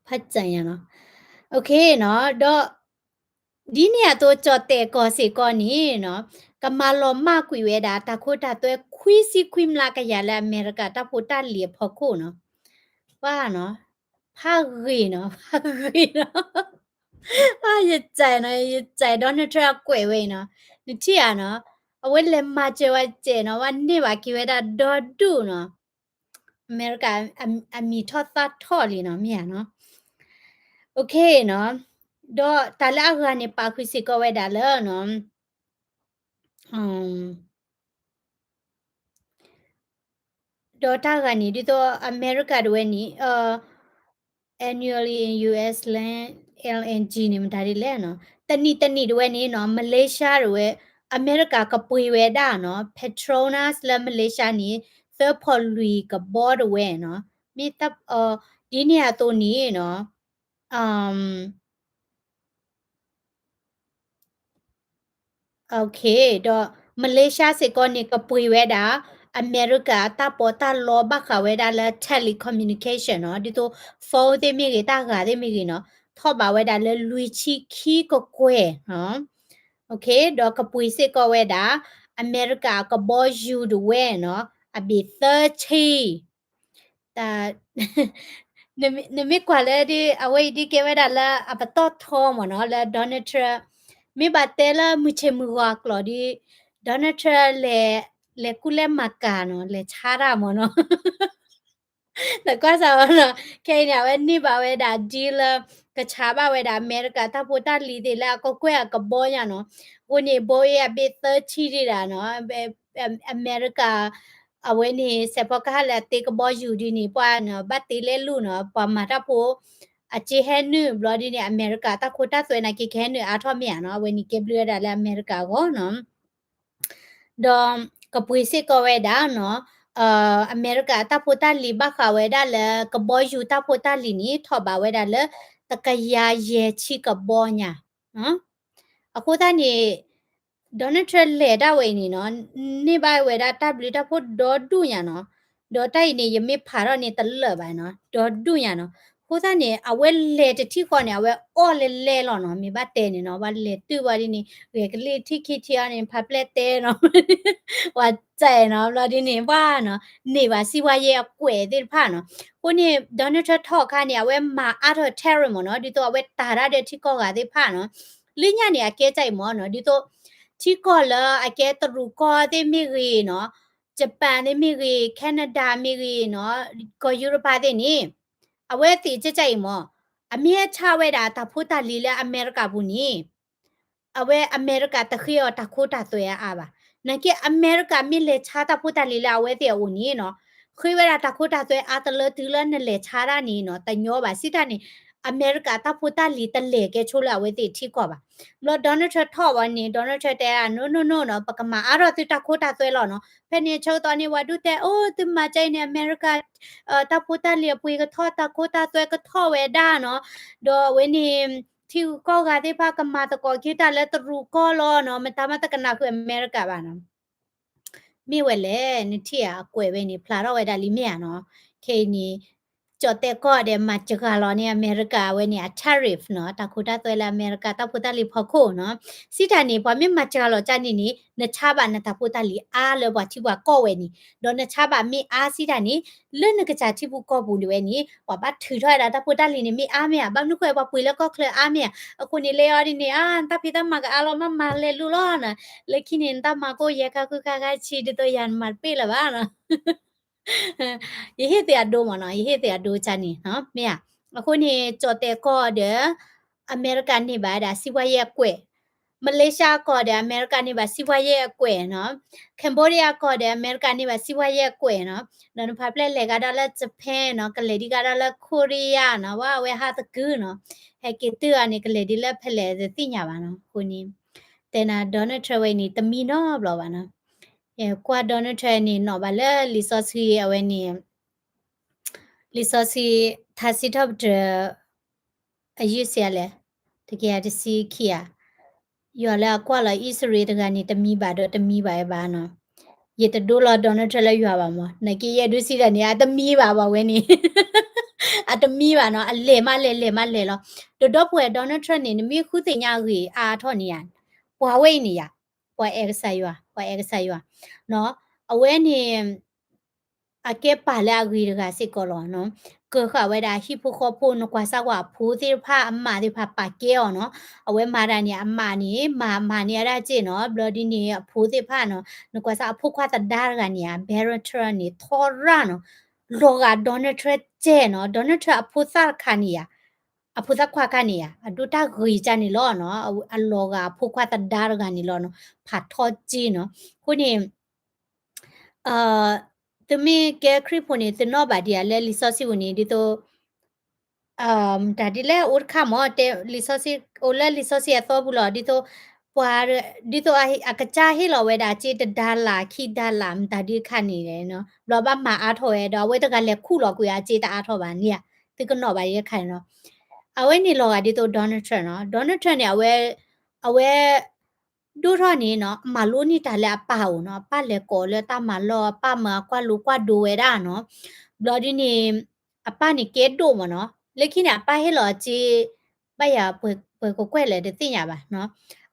ဖတ်ကြရနော်โอเคနော်တော့ဒီနေရာတော့ကြော်တဲ့ကောစီကောနီနော် Kamalo ma kuiweda takota to kwisi kwimla kayala America tapota li phoko no. Wa no. Pagi no. Pagi no. Ye chai no ye chai Donald Trump kwe we no. Ni tia no. Awe le ma che wa che no wa ni wa kiweda do du no. America ami thotha tholi no mia no. Okay no. Do tala ga ni pa kwisi ko weda le no. Dota gani dito America duweni annually in US land LNG ni mtari le no tani duweni no Malaysia duwe America ka puiwe da no Petronas la Malaysia ni third polui ka board we no mi tap di ni ato ni no okay do Malaysia se ko ni ka puiwe da America ta pota lo ba kha we da la telecommunication no dito phone de mi ge ta ga de mi ge no tho ba we da le lui chi khi ko kwe no okay do ka pui se ko we da America ka bo you do we no a be 30 ta nemi kwa le di away di ke we da la a pa to tho mo no la Donald Trump mi ba te la mu che mu wa klo di Donald Trump le kule makano le chara mo no la cosa no ke nya we ni ba we da dealer ka cha ba we da America ta po ta li de la ko kwe ka bo ya no wo ni bo ye be 30 di da no America awe ni se po ka la te ko bo yu di ni pa no ba te le lu no pa ma ta po a che he nu bloody ni America ta ko ta swe na ki ke nu a tho mi ya no we ni ke blu da la America go no do kapui se ko we da no America ta pota li ba kha we da le ka bo yu ta pota li ni tho ba we da le ta ka ya ye chi ka bo nya ako ta ni Donald Trump le da we ni no ni ba we da ta bli ta pho do du ya no do tai ni ye mi pha ro ni ta le ba no do du ya no ko ta ni a we le ti thi ko ni a we o le lo no mi ba te ni no ba le tu ba ni we ke le thi ki thi a ni pha ple te no wa chai no lo di ni ba no ni ba si wa ye a kwe de pha no ko ni Donald Trump tho kha ni a we ma a tho terror mo no di to a we ta ra de thi ko ga de pha no li nya ni a ke chai mo no di to thi ko la a ke tru ko de mi ri no Japan de mi ri Canada mi ri no ko Europe de ni a we ti chai mo a mi cha we da ta phu ta li la America bu ni a we America ta khio ta kho ta twe a ba na ke America mi le cha ta phu ta li la we te u ni no khoi we da ta kho ta twe a ta le tu la ne le cha ra ni no ta nyo ba si ta ni America ta phu ta li ta le ke chu la we te thi ko ba lo Donald Trump tho wa ni Donald Trump te a no pa ka ma a ro tu ta kho ta twe lo no phe ni chou to ni wa du te o tu ma chai ni America ta phu ta li pui ka tho ta kho ta twe ka tho we da no do we ni ที่ก็กาที่พากมาตะกอคิดแต่ละตรูก็รอเนาะมันตามมาตะกันนาคืออเมริกาบ้านเนาะมีเวลนี่ที่อ่ะกวยเวนี่พลาดเอาไว้ได้ลิเมียเนาะเคนี่จอดแต่ก็เดมาจากาลอเนี่ยอเมริกาเวนี่ tariff เนาะตะคุดาตัวละอเมริกาตะพุตาลิพอโคเนาะสิทานี่พอมีมาจากาลอจานี่นี่นชาบานะตะพุตาลิอาเลยบ่ที่ว่าก็เวนี่ดอนนชาบามีอาสิทานี่เรื่องนึกจะที่ผู้ก็บุญเวนี่ว่าบัดถือถ้อยละตะพุตาลินี่มีอาเมียบางนึกว่าปุยแล้วก็เคลอาเมียအခုနေလေအော်ဒီနေတပိတမကအလောမမလေလူလောနာလေခိနေတမကိုရကကုကကချီတတရန်မပေးလပါနော်ယေဟေတရဒိုမနော်ယေဟေတရဒိုချာနီနော်မေအခုနေကြော်တဲ့ကောတဲ့အမေရိကန်နေပါဒါစီဝါရဲ့ကွဲမလေးရှားကောတဲ့အမေရိကန်နေပါစီဝါရဲ့ကွဲနော်ကမ်ဘောဒီးယားကောတဲ့အမေရိကန်နေပါစီဝါရဲ့ကွဲနော်နော်ဖာပလက်လေကဒါလည်းဂျပန်နော်ကလေဒီကဒါလည်းကိုရီးယားနော်ဝါဝဲဟာတကူနော်ဟဲ့ကေတူအနေကလေဒီလည်းဖလဲသိညာပါနော်ကိုနီတဲ့နာဒေါ်နယ်ထရဝဲနီတမီနော်ဘလောပါနော်ကွာဒေါ်နယ်ထရနီနော်ဘာလဲလီဆော့စီအဝဲနီလီဆော့စီသာစီတော့အယူစီလဲတကယ်တစီခီယာယောလာကွာလာဣစရေတကနေတမီပါတော့တမီပါရဲ့ဘာနော်ရေတဒိုလာဒေါ်နယ်ထရလဲရွာပါမောနကီရဲ့ဒုစီတဲ့နေရာတမီပါပါဝဲနီအတမီပါနော်အလေမလေလောတော့ပွဲဒေါ်နယ်ထရနေနမီခုတင်ညာကြီးအာထော့နေရပွားဝိတ်နေရ ပွားexercise နော်အဝဲနေအကဲပါလာဂီရကစစ်ကောလောနော်ကခဝဲဒါဟိဖိုခေါဖိုနကွာဆာဝါဖိုးတိဖာအမတိဖာပါကဲအောနော်အဝဲမာရနီအမနီမာနီရကြည့်နော်ဘလဒီနီဖိုးတိဖာနော်နကွာဆာဖိုခွာတဒါရကနီဘယ်ရထရနီထော်ရနော်လောကဒေါ်နယ်ထရက်ကျဲနော်ဒေါ်နယ်ထရက်အဖိုသခါနီယာအဖိုသခွာခါနီယာအဒူတာဂီချာနီလောနော်အလောကဖိုခွာတဒါရကနီလောနော်ဖာထော်ကြည့်နော်ခုနေအာတမင်ကဲခရစ်ဖို့နေတနော့ပါဒီလဲလီဆော့စီဝင်နေဒီတော့ဒါဒီလဲဥခမောတဲလီဆော့စီအိုလဲလီဆော့စီအတော့ဘူးလို့ဒီတော့ပွာဒီတော့အကကြဟေလောဝဲဒါချေတဒါလာခိဒါလာမဒါဒီခနေတယ်နော်လောဘမအားထော်ရတော့ဝဲတကလည်းခုလောကိုရချေတအားထော်ပါနေရဒီကနော့ပါရခိုင်နော်အဝဲနေလောကဒီတော့ဒေါ်နယ်ထရန့်နော်ဒေါ်နယ်ထရန့်နေအဝဲဒူထော်နေနော်မလိုနေတာလဲအပါဦးနော်ပတ်လဲကောလဲတမလောပမကွာလူကွာဒိုဝဲတာနော်ဘလော်ဒီနေအပနေကဲဒိုမနော်လက်ခိနေအပဟဲလောချီပရပွဲကိုကွဲလဲတဲ့တင်ရပါနော်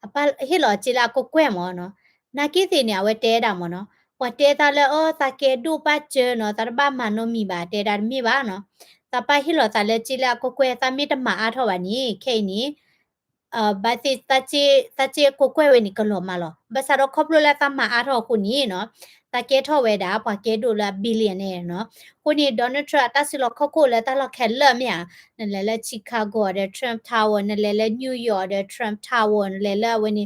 အပဟဲလောချီလာကိုကွဲမောနော်နာကိစီနေဝဲတဲတာမနော်ဝတဲတာလဲအော်တကဲဒိုပတ်ချေနော်တရပမနိုမီပါတဲတာမီပါနော်တပဟဲလောတလဲချီလာကိုကွဲတမီတမအားထောပါနီခဲနီဘာတိတချေကိုကွဲဝဲနီကလောမလောဘာစတော့ခေါပလိုလာတမအားထောခုနီနော်တကဲထောဝဲတာပွားကဲဒိုလာဘီလီယံနဲ့နော်ခုနီဒေါ်နယ်ထရန့်တဆီလောခခုလဲတလခဲလမြနလဲချီကာဂိုတဲ့ထရမ်တာဝါနလဲနယူးယောက်တဲ့ထရမ်တာဝါလဲဝဲနီ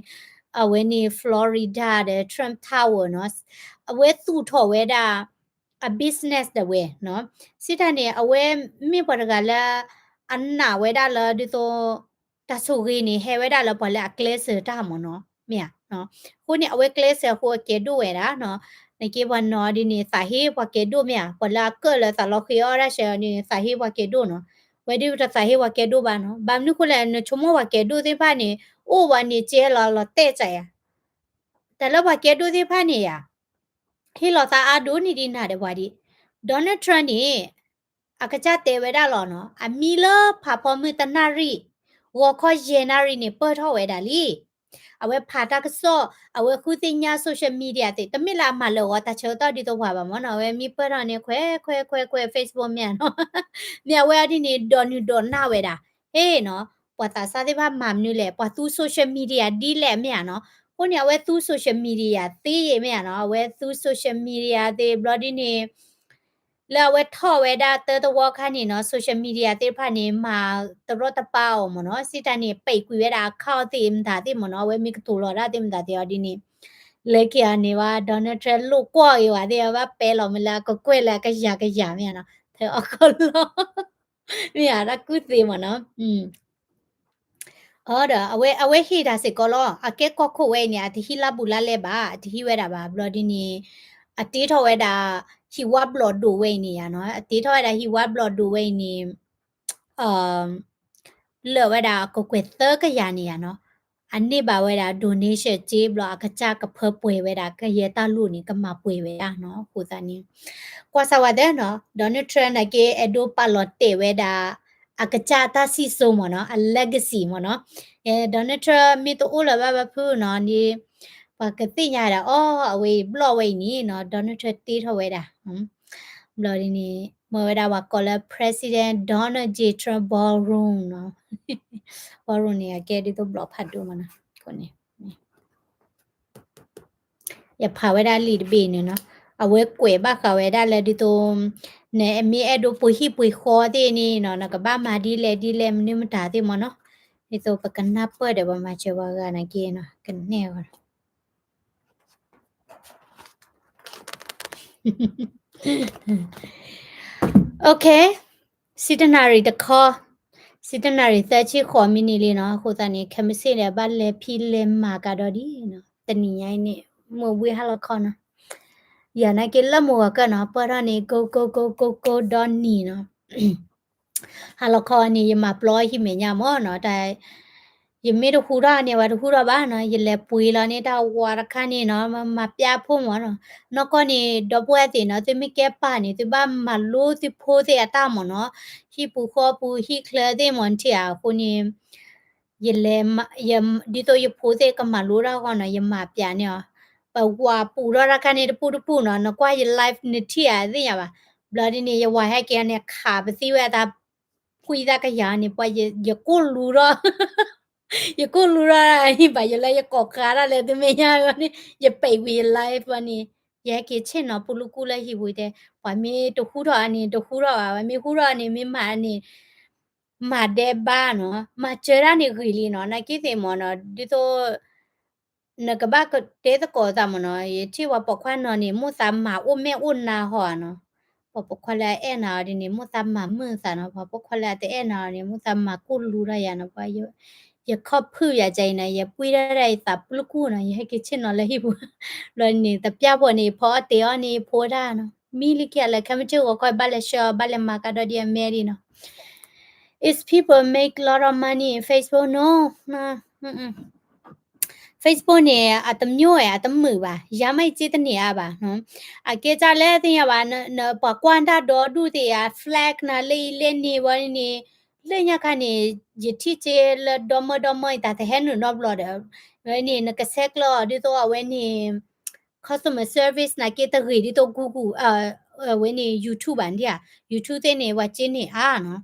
ဝဲနီဖလော်ရီဒါတဲ့ထရမ်တာဝါနော်အဝဲသူ့ထောဝဲတာa business တဲ့ဝဲနော်စစ်တနေအဝဲမိပရကလာအနာဝဲတာလာဒီတော့တဆူဂီနီဟဲဝဲတာလပလာကလစတာမနော်မြာနော်ခုနေအဝဲကလစဟိုကေဒိုဝဲတာနော်နေကေဘနော်ဒီနေစာဟေဘကေဒိုမြာပလာကလသလခိယောရရှေနေစာဟေဘကေဒိုနော်ဝဲဒီတစာဟေဘကေဒိုဘာနော်ဘာမနုခုလဲနချုံမဘကေဒိုသေးဖာနေအိုဝါနေကျဲလာတဲ့ကြရတလဘကေဒိုသေးဖာနေရဟီလောတာအာဒိုနီဒီနာတဲ့ဝါဒီဒေါ်နယ်ထရန့်နေအကကြတဲဝဲတာလောနော်အမီလဖာဖော်မီတနာရီဝါခေါ်ယေနာရီနေပတ်ထောဝဲတာလီအဝဲဖာတာကစောအဝဲခုတင်ညာဆိုရှယ်မီဒီယာတဲ့တမစ်လာမလောတာချောတော့ဒီတော့ပါပါမနော်ဝဲမီပတ်ရနေခွဲ Facebook မြန်နော်မြဝဲအဒီနေဒေါ်နီဒေါ်နာဝဲတာဟေးနော်ပွာတာစားတဲ့ဘာမမ်နူလေပွာသူဆိုရှယ်မီဒီယာဒီလေမြန်နော်ခုနေဝဲသူဆိုရှယ်မီဒီယာသေးရမြန်နော်ဝဲသူဆိုရှယ်မီဒီယာတဲ့ဘလော်ဒီနေလာဝဲထော်ဝဲဒါတဲတဝါခါနေနော်ဆိုရှယ်မီဒီယာတေဖာနေမှာတရတပါအောင်မနော်စစ်တန်နေပိတ်ကွေရတာခေါတိမဒါတိမနော်ဝဲမိကတူလော်ဒါတိမဒါတေဒီနေလက်ကျန်နေပါဒေါ်နယ်ထရန့်လို့ကွာရပါတဲ့ဘာပဲလော်မလားကိုကွဲလာကရမြန်နော်thế ở lo mẹ đã cứ gì mà nó ở đó awe hi da se ko lo a ke ko ko we ni a thi la bu la le ba thi we da ba blood ni a ti tho we da hi wa blood do we ni ya no a ti tho we da hi wa blood do we ni le we da ko kwe te ka ya ni ya no อันนี้บ่าเวลา donation จีบลอกระจากระเพอป่วยเวลาก็เยตาลูนี่ก็มาป่วยเวลาเนาะคูซานี่กว่าสวัสดีเนาะดอนเทรนนะเกเอโดปาลอตเตเวดาอากระจาตาซีโซมเนาะa legacy มเนาะดอนเทรมีตัวอุลบะบะพูเนาะนี่ปกติญาดาอ้ออเวบลอเวนี่เนาะดอนเทรตีทเวดาบลอนี่เมื่อเวลาว่าก็แล้ว president Donald J Trump ballroom เนาะ ballroom เนี่ยแกดิตัวบลอพัดดูมันนะคนนี้อย่าพาไว้ได้ลีดบีเนี่ยเนาะเอาไว้กวยบ้าเขาไว้ได้เลยดิตัวเนี่ยมีแอดูปุยฮีปุยคอที่นี่เนาะนะกับบ้ามาดีเลยมันนี่มันตาที่มันเนาะดิตัวประกันนับเปิดเดี๋ยวมาเชื่อว่ากันนะเกเนาะกันแนวโอเคซิตนารีตะคอซิตนารีแต่ชีขอมินิลีเนาะโคตานี่แคมซี่เนี่ยบ้านเลพีเลมากาดอดีเนาะแต่นี่ไงนี่มัววิฮาลคอนะอย่านะกินละมัวกันเนาะปะรานี่ go ดอนนี่เนาะฮาลคอนี่ยมาปลอยหิเมญามอเนาะแต่ยเมดฮูราเนี่ยว่าฮูราบ้าเนาะยแลปุยละเนี่ยตาวาระคันนี่เนาะมาปยาพุ่มเนาะนอกก็นี่ดอบวยติเนาะติมิแกป้านี่ติบ้ามาลูติโพติอะตามเนาะฮิปูคอปูฮิเคลเดมอนเทียคนนี่ ye le ye dito ye pose ka malura kono ye ma pya ne pa wa pu ra ka ne pu no no kwa ye live ni ti ya thi ya ba bloody ni ye wa ha ke ne kha ba si wa da pui da ka ya ni pa ye ko lu ro ye ko lu ra hi ba ye la ye ko ka ra le de me ya ni ye pai wi live ba ni ye ke chen no pu lu ku la hi wi de pa mi to hu ro ani to hu ro ba mi hu ro ani mi ma ni ma de ba no ma che ra ni ghi li no na ki te mo no di to na ka ba ko te to ko ta mo no ye chi wa po kwan no ni mu sa ma u me u na ho no po po kwa la e na di ni mu sa ma mu sa no po po kwa la te e na ni mu sa ma ku lu ra ya no pa yo ye kho phu ya jai na ye pui ra ra ta plu ku na ye ke chin no le hi bu lo ni ta pya po ni pho te o ni pho da no mi li kya la kam chu ko ba le sho ba le ma ka do di me ri no is people make a lot of money in Facebook no no Facebook เนี่ยอะตะမျိုးอ่ะตะมือป่ะยาไม่จิตเนี่ยป่ะเนาะอะเกจาလဲသိရပါနပကွမ်တာဒေါ်ဒူတေယာ flag နာလေးလေးနေဝနေလေညခနေယတိချေလဒမဒမတာတဲ့ဟဲနနော်ဘလော်တယ်ဝနေနကဆက်ကလောဒီတော့ဝနေ customer service နာကေတဂီဒီတော့ Google ဝနေ YouTube bản địa YouTube တဲ့နေဝချင်းနေအာနော်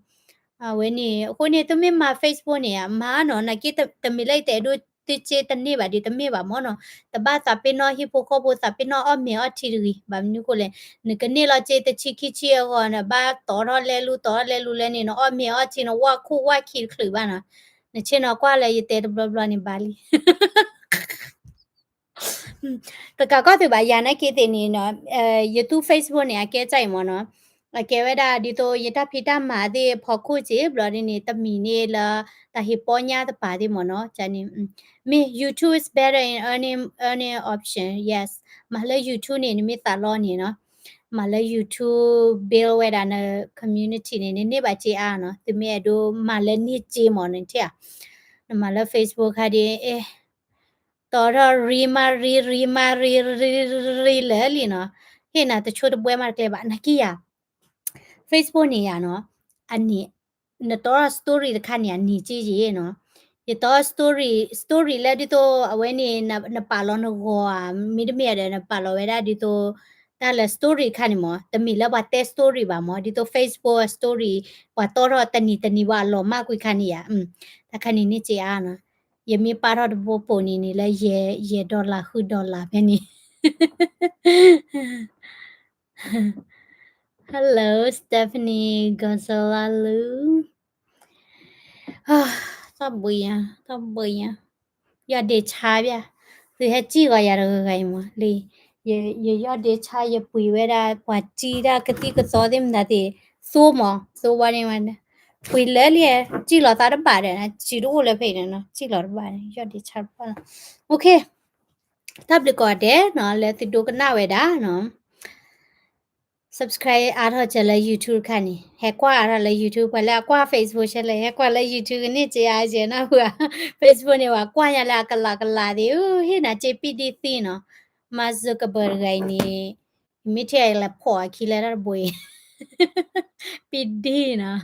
ဝနေခုနေတမင်မှာ Facebook နေမှာနော်နာကေတမီလိုက်တဲ့တို့တိချေတနေပါဒီတမေပါမောနော်တဘာစာပနောဟိပိုကောပိုစာပနောအမေအထီရီဘာမျိုးကိုလေနကနေလာချေတချီခိချီရောနဘာတော်တော်လဲလူလဲနေနော်အမေအချီနော်ဝါခုဝါခီခလဘာနာနချေနော်ကွာလေရတဲ့ဘလဘလနေပါလီတကကောတူပါယာနေကေတင်နေနော်YouTube Facebook နေအကဲကြိုင်မောနော်အကဲဝဲတာဒီတော့ယတဖိတမာတဲ့ဖို့ခုချေဘလနေတမီနေလာတဟိပေါ်ညာတပါတဲ့မောနော်ဂျာနေme YouTube is better in earning option yes မလဲ YouTube နေမိတာလောနေနော်မလဲ YouTube build ဝဲတာန community နေပါချေအားနော်တမီတို့မလဲနေချေမော်နေတဲ့မလဲ Facebook ခါဒီတော်တော့ရီလဲလီနော်ဟဲ့နာတချို့တပွဲမှာကလေးပါနကီယာ Facebook နေရနော်အနိနတော် story တခါနေနီကြည့်ရေနော်ရတော့ story လဲဒီတော့အဝဲနေနပါလောနကောမိဒမီရတဲ့နပါလောဝဲတာဒီတော့ဒါလဲ story ခါနေမတမီလဲဘာတဲ story ပါမဒီတော့ Facebook story ဘာတော်တော့တနီဝါလောမကွိခါနေရတခါနေနေကြည့်အားနော်ယမီပါတော့ဘောပုံနေလဲရေဒေါ်လာခုဒေါ်လာပဲနေ Hello Stephanie Gonzalo သဘွေရရတဲ့ချာဗျသူဟကြည့်ရရတော့ခိုင်မလေရတဲ့ချာရပွေဝဲတာပွာကြည်တာကတိကစောတယ်မတဲ့စိုးမစိုးဝါနေမပွေလဲလေကြည့်လာတာပါတယ်ကြည့်လို့လည်းဖိနေနော်ကြည့်လာပါတယ်ရတဲ့ချာပါ Okay တပ်လကောတဲ့နော်လဲတိတိုကနာဝဲတာနော်subscribe အားတော့ချလဲ YouTube ခါနေဟဲကွာအားလဲ YouTube ပဲလဲကွာ Facebook ချက်လဲဟဲကွာလဲ YouTube ကနေကြရချင်နော်ဟို Facebook နေဝကွာရလာကလာဒီဟိနာချေပီဒီသီနော်မဇကဘရဂိုင်နီမိထရလဲဖော်ခီလဲရဘွေပီဒီနော်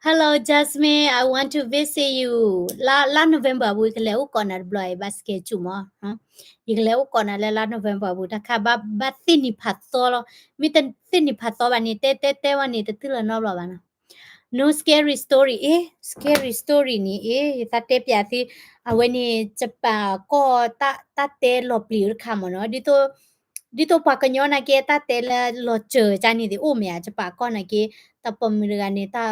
Hello Jasmine I want to visit you la November ဘူးကလဲဥကော်နာဘလော်ဘတ်စကေချူမနော်ဒီကလေးကိုကော်နာလဲလာနိုဝင်ဘာဘူးတခါဘာသိနေဖတ်သောမိတသိနေဖတ်သောဘာနေတဲဝနေတတိလနော်ဘာနာ no scary story scary story နေတတဲပြတိအဝနေချပါကောတတဲလောပလီရခမနော်ဒီတော့ပကညောနာကေတတဲလောချေချာနေဒီအိုမြာချပါကောနာကေတပမီရကနေတာ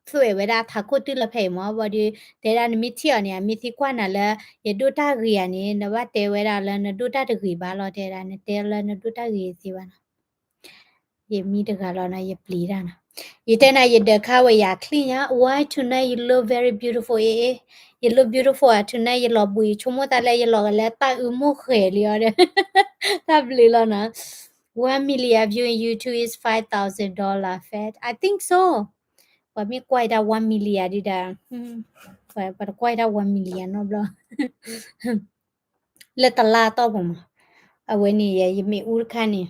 ဆွေဝဲတာထာခုတိလဖေမောဘာဒီဒေရာနမီတီအနေမီတီကွာနာလဲရဒုတာဂီယနေနဘတဲဝဲတာလဲနဒုတာတဂီဘာလောတဲတာနေတဲလဲနဒုတာဂီစီပါနာယမီတကလောနာယပလီတာနာယတဲနာယဒခဝရ clean ya why tonight you look very beautiful you look beautiful tonight you look bui chumo ta le you look le ta u mo khe li ya de ta bli lo na 1 million view in YouTube is $5,000 fat I think so ว่ามีกวยดา1 million ดิดาว่ากวยดา1 million เนาะบลเลตลาต่อบ่มအဝဲနေရယမေဦးခန်းနေ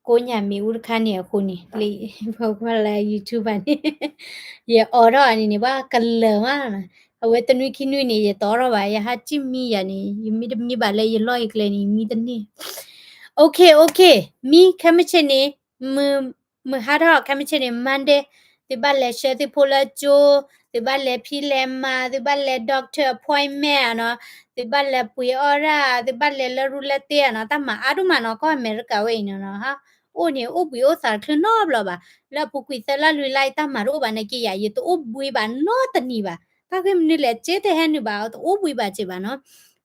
ကိုညာမီဦးခန်းနေခုနေလေဘောကလာ YouTube နေရအော်တော့အနေနေပါကလမအဝဲတနွိခိနွိနေရတော့ပါရဟာချစ်မီရနေယမီတမီပါလေရလော့ကလေနေမီတနေโอเคมีแค่ไม่ใช่นี่มือหาทอแค่ไม่ใช่นี่มันเดติบัลเลเชติโพลาโจติบัลเลพี่เลมาติบัลเลด็อกเตอร์พอยแม่เนาะติบัลเลปุยออร่าติบัลเลลรูเลเตียเนาะตามาอาดุมาเนาะก็อเมริกาเว้ยเนาะฮะโอ้เนี่ยโอ้บุยโอสารคลนอบล่ะบ่าแล้วปุกุยเซลาลุยไลตามาโรบานะกิยาเยตโอ้บุยบาโนตะนีบ่าตาเกมนี่แหละเจเตแฮนนี่บ่าโอ้บุยบาเจบ่าเนาะ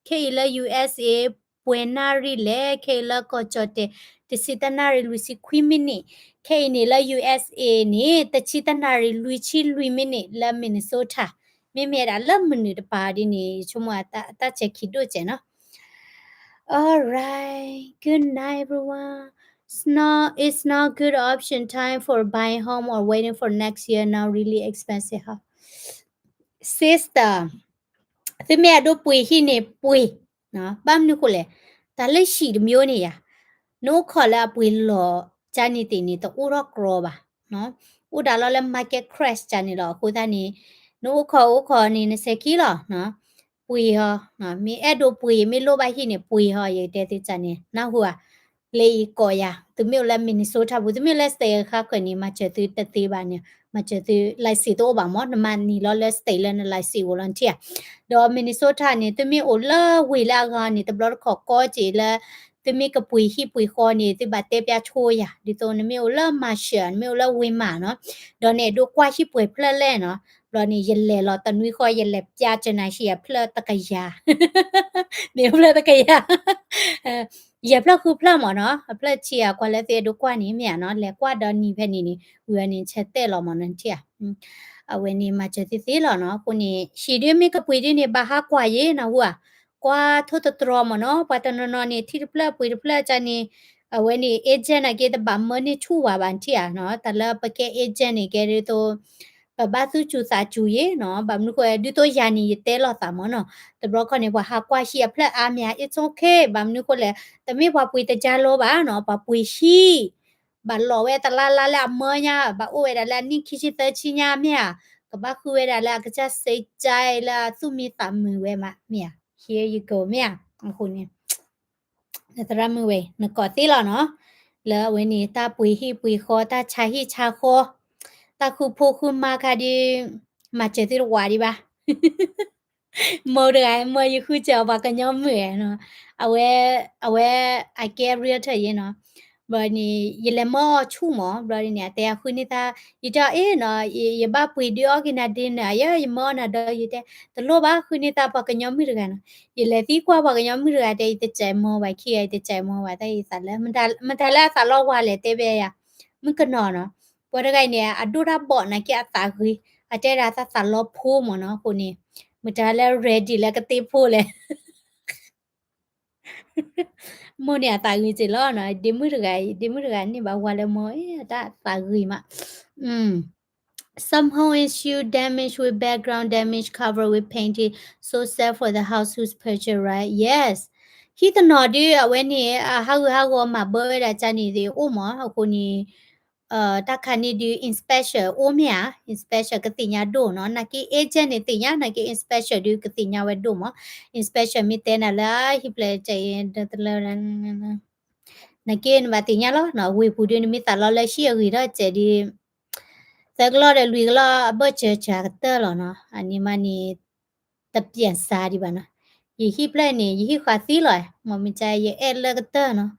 เคล USA ပွေနာရီလေခေလကိုချတ်တစီတနာရီလူစီခွီမီနီခေနီလာ USA နီတချီတနာရီလူချီလူမီနီလာမင်နီဆိုတာမေမေရာလမနီတပါဒီနီချုံမတာချက်ခိဒိုချေနော် All right good night everyone it's not good option time for buying home or waiting for next year now really expensive huh? Sister သမေတို့ပွေဟိနေပွေနော်ပမ်နုကိုလေဒါလက်ရှိမျိုးနေရနိုးခေါ်လာပွေလောဂျာနီတင်နေတော့ဥရောကရောပါနော်ဥဒါလောလဲ market crash ဂျာနီလောခုသားနေနိုးခေါ်နေ20ကီလောနော်ပွေဟောနော်မင်းအဲ့တို့ပွေမင်းလိုပါဟိနေပွေဟောရတဲ့တဲ့ဂျာနီနောက်ဟိုကလေကောရသူမျိုးလဲမင်းဆိုထားဘူးသူမျိုးလဲစတေခါကနေမှချက်သူတသေးပါနေမှချက်သူလိုက်စီတော့ပါမောနမနီလောလဲစတေလဲလိုက်စီဝလန်တီဒေါ်မင်နီဆိုတာနေတမီအိုလာဝေလာကနေတဘလခေါ်ကောကြည်လာတမီကပွေဟိပွေခေါ်နေတဘတဲပြချိုးရဒီတော့နမီအိုလာမရှန်မီအိုလာဝေမာနော်ဒေါ်နေဒိုကွာဟိပွေဖလက်လဲနော်လော်နေရလဲလော်တနွေခေါ်ရလဲပြချင်နိုင်ရှိရဖလက်တကရာနေဖလက်တကရာရဖလက်ခုဖလက်မနော်ဖလက်ချီရကွာလဲတဲ့ဒိုကွာနေမြန်နော်လဲကွာဒေါ်နီဖက်နေနေဝရနေချက်တဲ့လော်မနန်တီအဝဲနေမှာချက်သေးလောနော်ကိုနေရှီရမေကပွေရနေဘာဟာကွာရေနော်ဟွာကွာထို့တတော်မနော်ပတ်တနော်နေတီပလပွေပလချာနေအဝဲနေအေဂျင့်အကေတဘာမနေချူဝါပန်တီယာနော်တလပကေအေဂျင့်နေကေရတော့ဘာသူချူစာချူရေနော်ဘာမနုကိုဒီတော့ယာနီတဲလောတာမနော်တဘခနေဘဟာကွာရှီအဖလက်အားမြ it's okay ဘာမနုကိုလေတမေဘပွေတကြလောပါနော်ဘပွေရှိဘာလောဝဲတလာလာမညာဘာအိုဝဲလာနိခိရှိတချီညာမြကဘာခုဝဲလာကကြစိတ်ကြိုင်လာသူမီတမဝဲမမြ here you go မြအခုနေတရမဝဲနကောတိလောနော်လဲဝဲနေတာပွေဟိပွေခေါ်တာချာဟိချာခေါ်တာခုဖိုခုမာခါဒီမချေတိဝါဒီပါမော်ဒိုင်မော်ယခုကြောပါကညောမဲနော်အဝဲ I get real ထရင်နော်ဘာနီယလမောချူမောဘာနီတဲ့ခုနေတာယတာအေးနော်ယဘပွေဒီအော်ကနာဒင်းနာယမောနာတော့ယတဲ့တလို့ပါခုနေတာပကညောမိရကန်ယလေတီကွာပကညောမိရတဲ့တဲ့ကျဲမောပါခိရတဲ့ကျဲမောပါတဲ့စလဲမတလာဆလောဝါလေတဲ့ပဲရမကနော်နော်ပေါ်တကိုင်နေအဒူရာဘောနာကအတာခွေအတဲရာဆလောဖိုးမနော်ခုနေမတလာ ready လကတိဖိုးလေမို့နေအတာကြီးချလောနော်ဒီမှုတကနေဘာဝါလဲမောတာတာကြီးမှာSome home issue damage with background damage cover with painting so sad for the house who's purchased right yes he the not do when he how ma bird at jani de o ma ko ni ta khani do inspection o mya inspection ka tinya do no na ki agent ni tinya na ki inspection do ka tinya we do ma inspection mi te na la he play chay na ki ba tinya lo no we pu de mi ta lo la shi ri da che diแต่ก็เลยลุยก็บ่เจอจากเตอร์หรอเนาะอันนี้มันนี่ตะเปลี่ยนซาดีบ่เนาะยี่ฮิปเลยนี่ยี่ฮิขวาซีเลยมันมีใจยี่เอ็ดเลยก็เตอร์เนาะ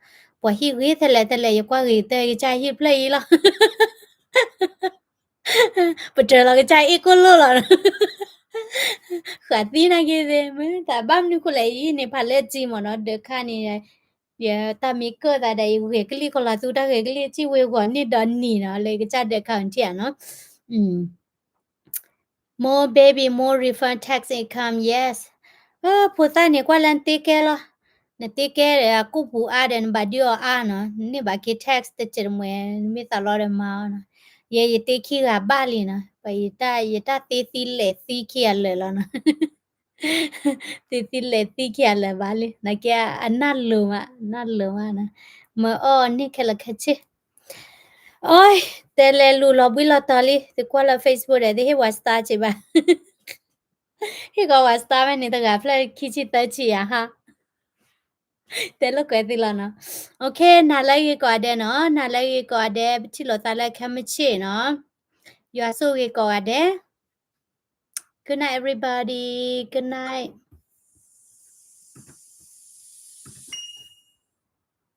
พอฮิวิทะเลอยู่กว่าฮิเตอร์ใจฮิปเลยอีหรอบ่เจอแล้วก็ใจอีกก็รู้หรอขวาซีนะกี่สิมึงแต่บ้านนี่กูเลยยี่นี่พาเลจีหมดเนาะเด็กข้านี่เดี๋ยวตามีเกิดอะไรเวกลี่คนละสุดท้ายเวกลี่ที่เวกว่านี่ดอนนี่เนาะเลยก็จะเด็กข้างเที่ยเนาะmore baby more refund tax income yes ผู้ตาเนี่ยกว่าลันติแกละเนี่ยติแกกูปูอาเดนบาดิโออาเนาะนี่บาคิ tax ตะจิมเวมีตลอดมาเนาะเยติคีกาบาลีนะไปยตาติเลติคีอะไรแล้วนะติเลติคีอะไรบาลีนะแกอันนั่นรู้มานะมาอ้อนี่แค่ละแค่ชิ Ôi, tê lê lù lò bùi lò tò li, thì qua là Facebook để thì wa star chị bà. Hi có wa star mà nên ta gặp lại khi chị tới chị à ha. Tê lúc quay thì là nó. Ok, nà lại cái quả đê nó, nà lại cái quả đê, chị lò ta lại khám chị nó. You are so cái quả đê. Good night everybody. Good night.